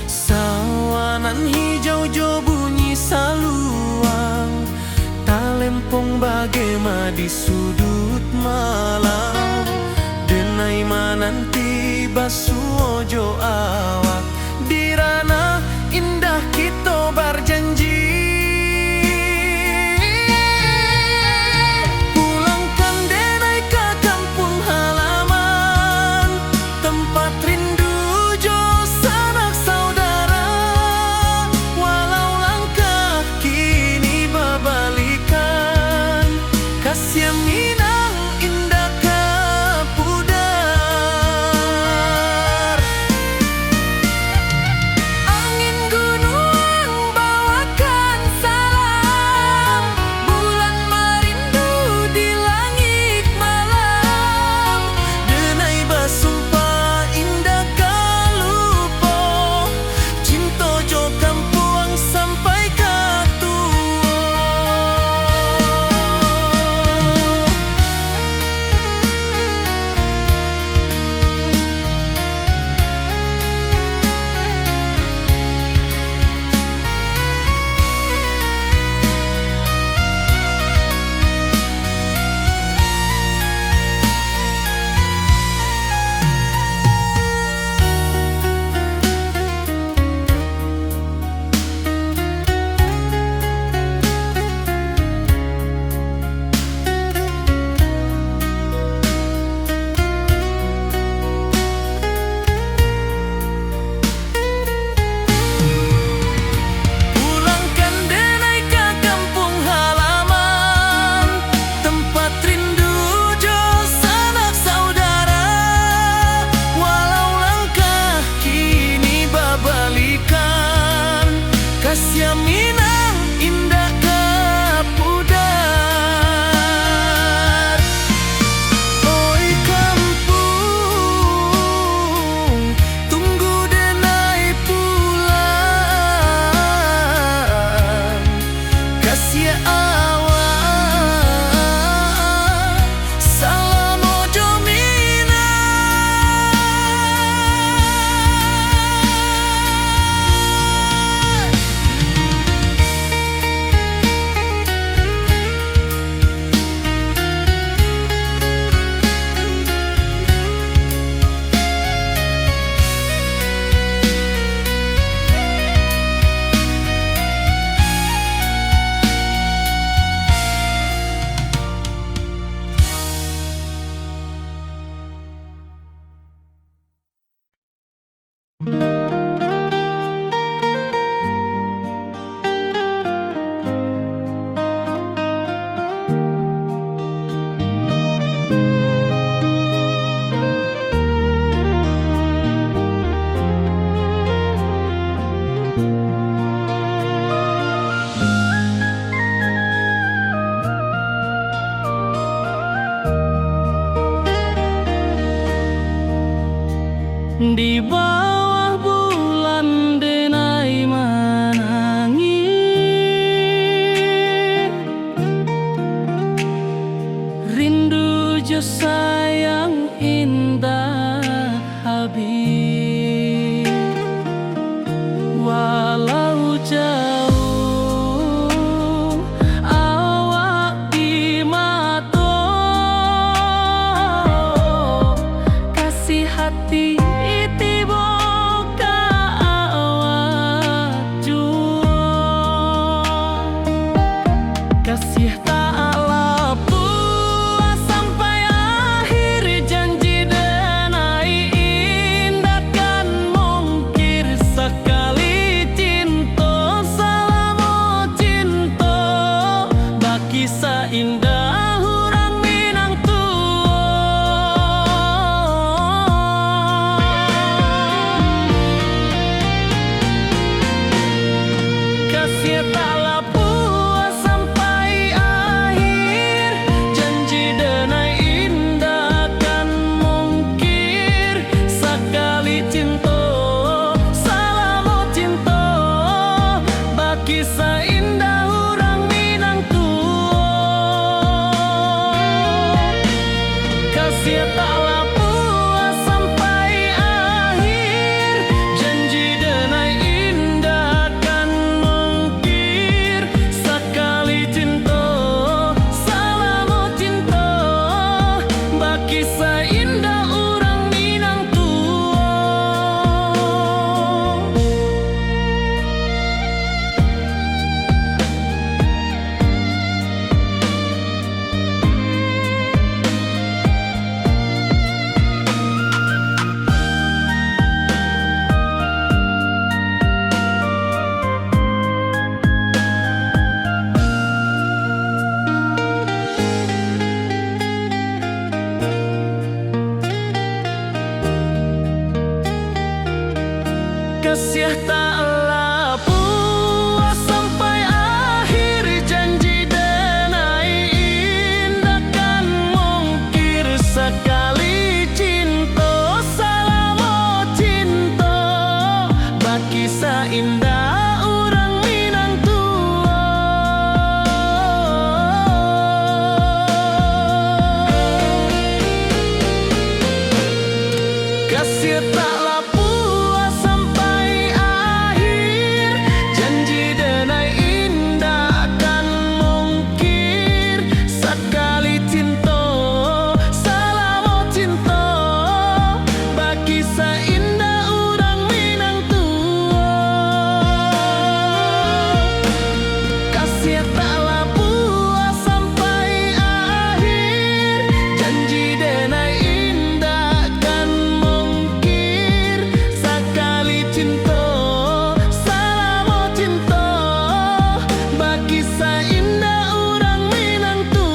Sawanan hijau jo bunyi saluang, talempong bagema di sudut malam. Denai mananti basuh ojo awak, di ranah indah kita. Di bawah bulan denai menangi, rindu jo sayang indah habis. Walau jauh awak di mata, kasih hati kasih tak puas sampai akhir, janji denai indah kan mungkir sekali cinta, selama cinta baki seindah orang Minang tua. Kasih tak puas sampai akhir, janji denai indah kan mungkir sekali cinta, selama cinta baki seindah orang Minang tua. Kasih tak puas sampai akhir, janji denai indah kan mungkir sekali cinta, selama cinta baki seindah orang Minang tua. Kasih taklah puas sampai akhir, janji denai indah kan mungkir sekali cinta, selama cinta baki seindah orang Minang tua. Kasih taklah puas sampai akhir, janji denai indah kan mungkir sekali cinta, selama cinta baki seindah orang Minang tua. Kasih taklah puas sampai akhir, janji denai indah kan mungkir sekali cinta, selama cinta baki seindah orang Minang tua.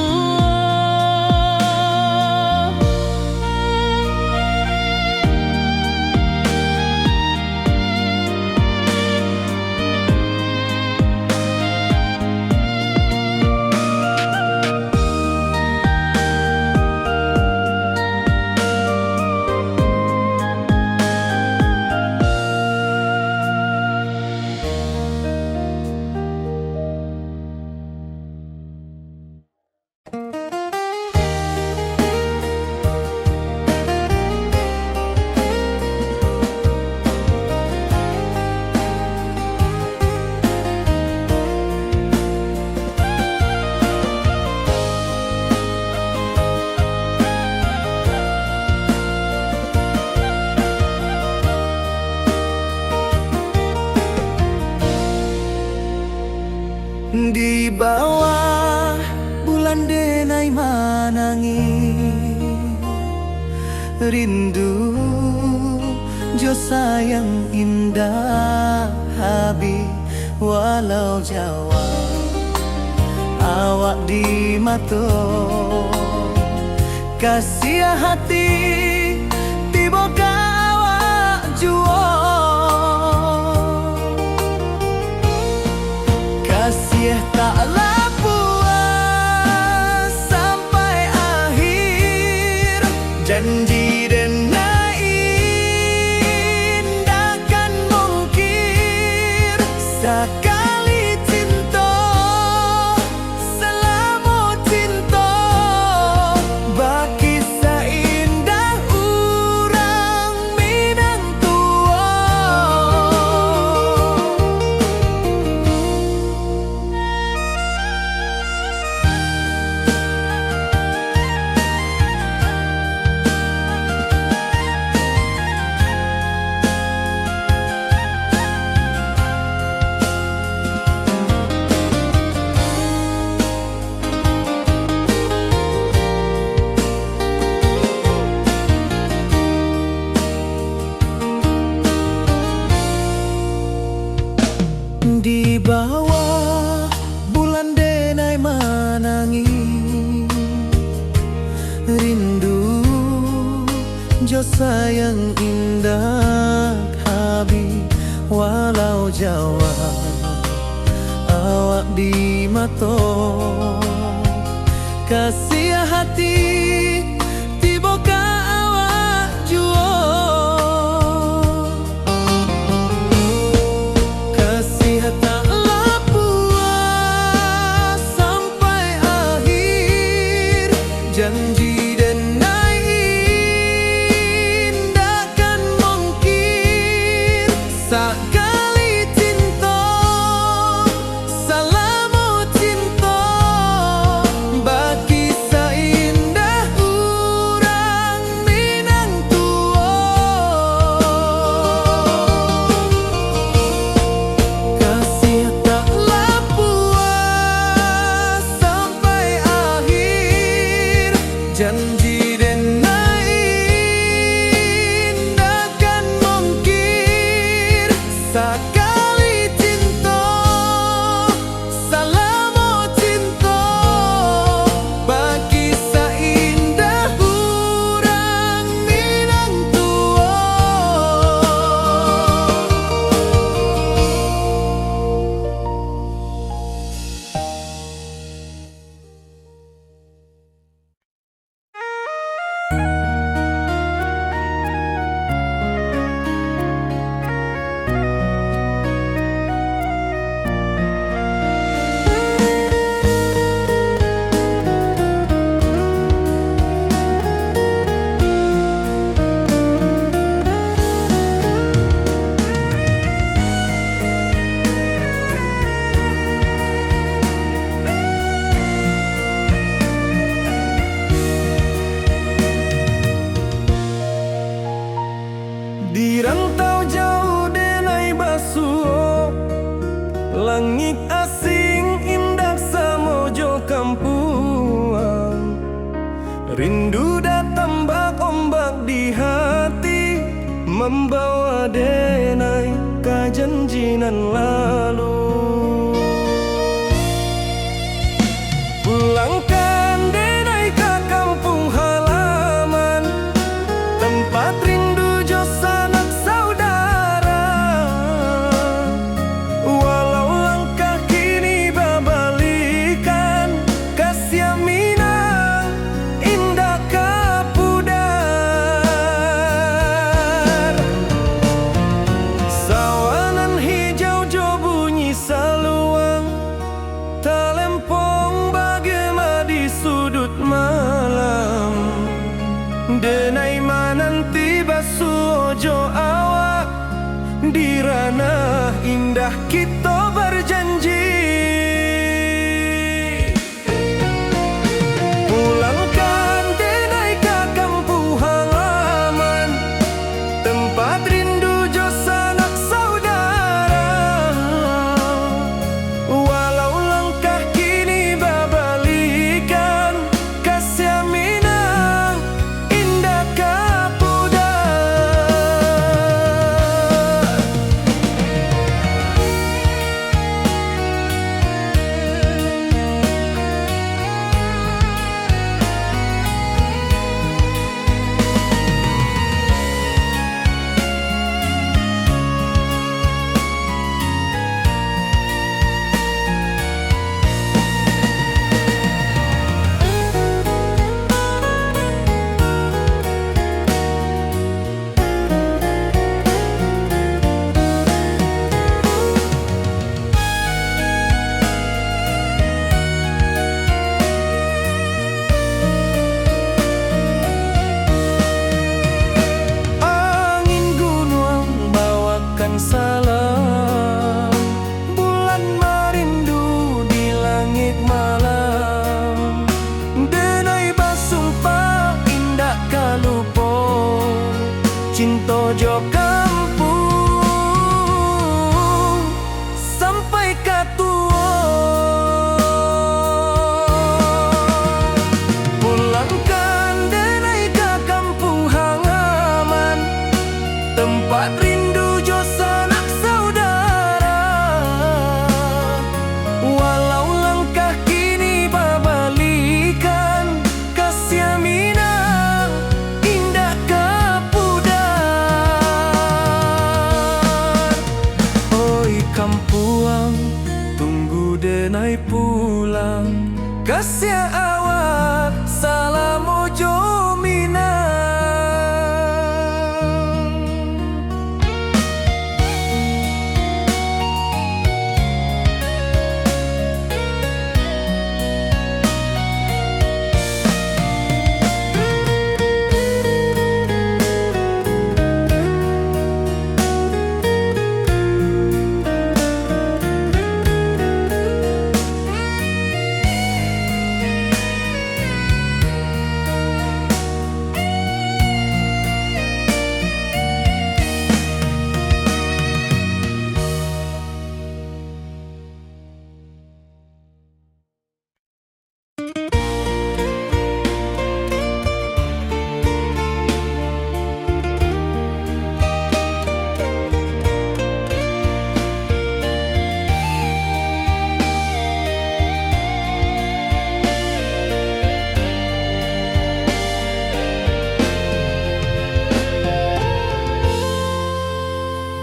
Di bawah bulan denai manangi, rindu jo sayang indah habis. Walau jauh awak di mata, kasih hati tiba awak jua. kasih taklah puas sampai akhir. Janji denai indah kan mungkir. Sekali cinta selama cinta, baki seindah urang Minang tua. Di bawah bulan denai manangi, rindu jo sayang indah habi. Walau Jawa awak di mato, kasih hati tiba ka awak juo. Kasih taklah puas sampai akhir. Janji denai indah kan mungkir. Sekali cinta selama cinta, baki seindah urang Minang tua. Kasih taklah puas sampai akhir. Janji denai indah kan mungkir. Sekali cinta selama cinta, baki seindah urang Minang tua. Di rantau jauh denai basuh, langit asing indah samojo kampuang. Rindu datang bak ombak di hati, membawa denai ke janjinan lalu. Pulangkan denai ke kampung halaman, tempat rindu jo sanak saudara. Walau langkah kini babalikan, kasih Minang indah kapudar. Sawanan hijau jo bunyi saluang, talempong bagema di sudut malam. Denai mananti basuh jo awak, di ranah indah kita berjanji. Pulangkan denai ke kampung halaman, tempat rindu jo sanak saudara. Walau langkah kini babalikan, kasih Minang indah kapudar. kampuang, tunggu denai pulang. Kasih awak salam ojo minang.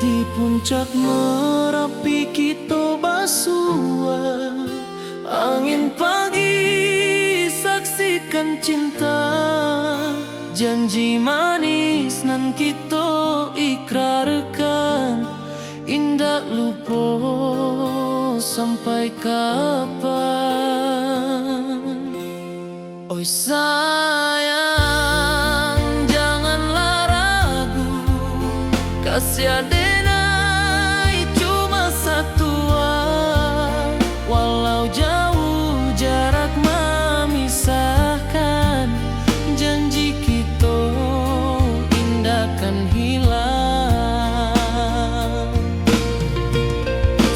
Di puncak Merapi kita basua, angin pagi saksikan cinta. Janji manis nan kita ikrarkan, indah lupa sampai kapan. Oi sayang, janganlah ragu, kasih adenai cuma satu. Walau jauh jarak memisahkan, janji kita indahkan hilang.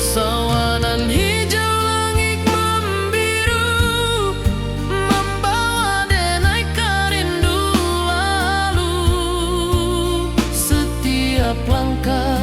Sawanan hijau langit membiru, membawa denai kerindu lalu. Setiap langkah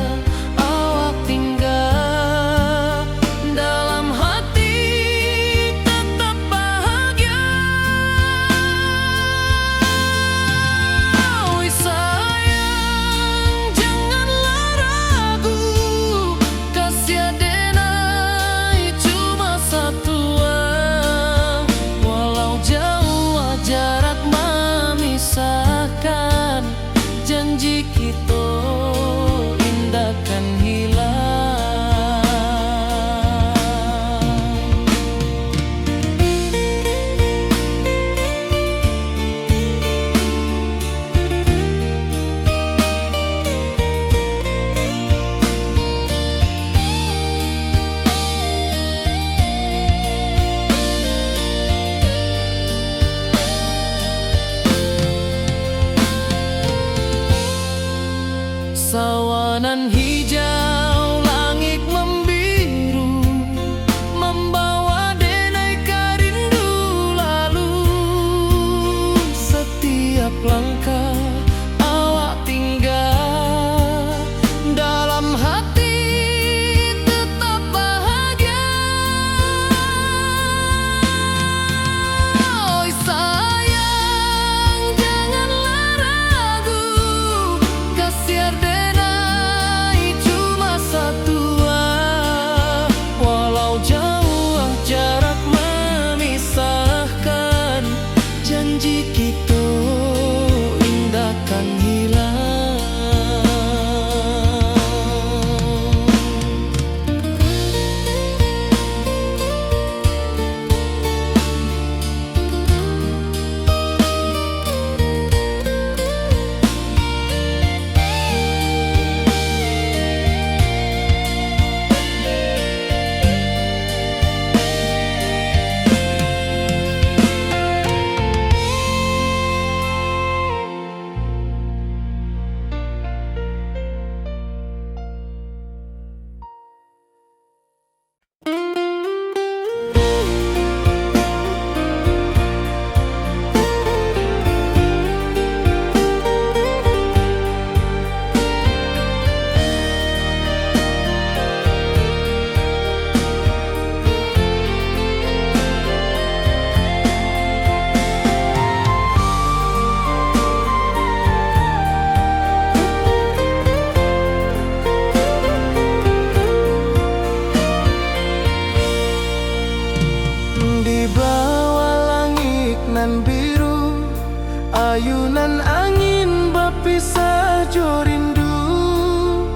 ayunan angin berpisah jo rindu,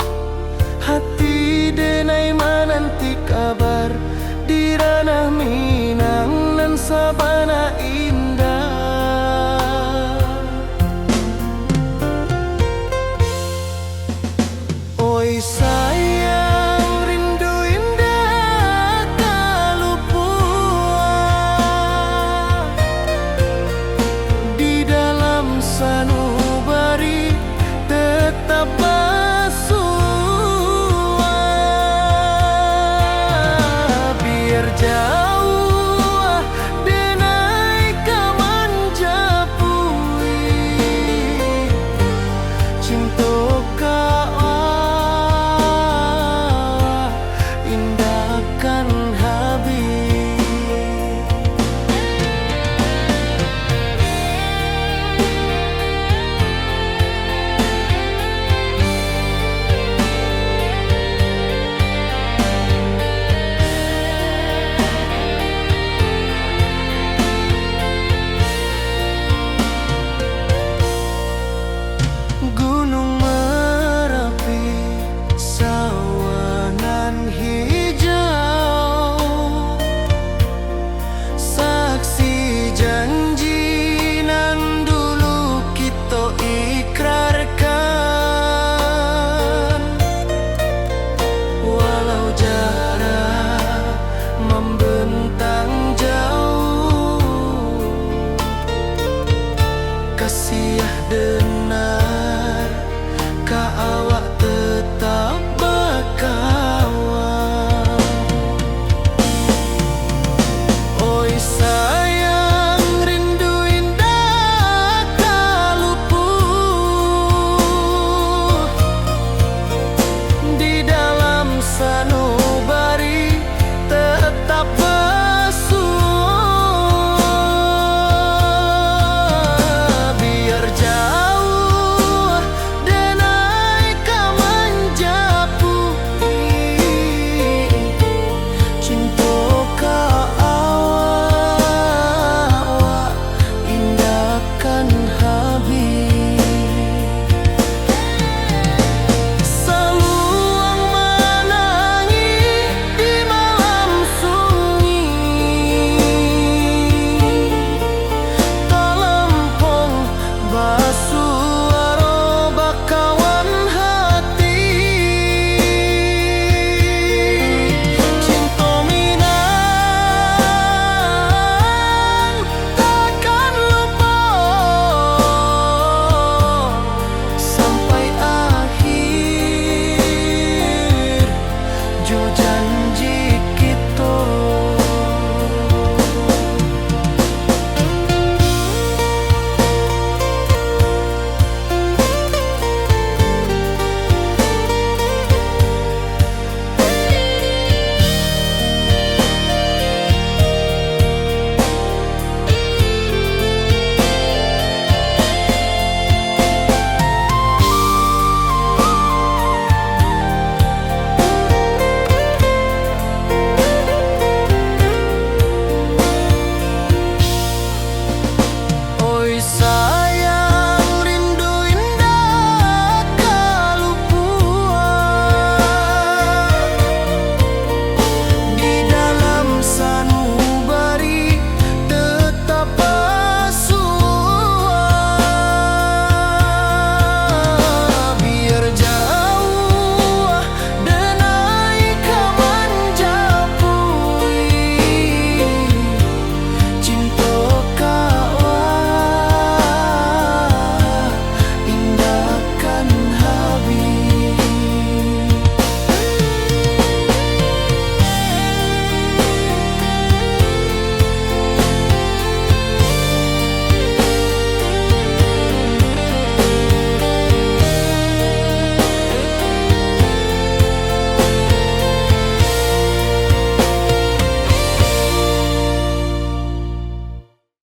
hati denai menanti kabar di ranah Minang nan sabana indah. Oi sayang, rindu indah kalupua di dalam sanubari tetap bersua. Biar jauh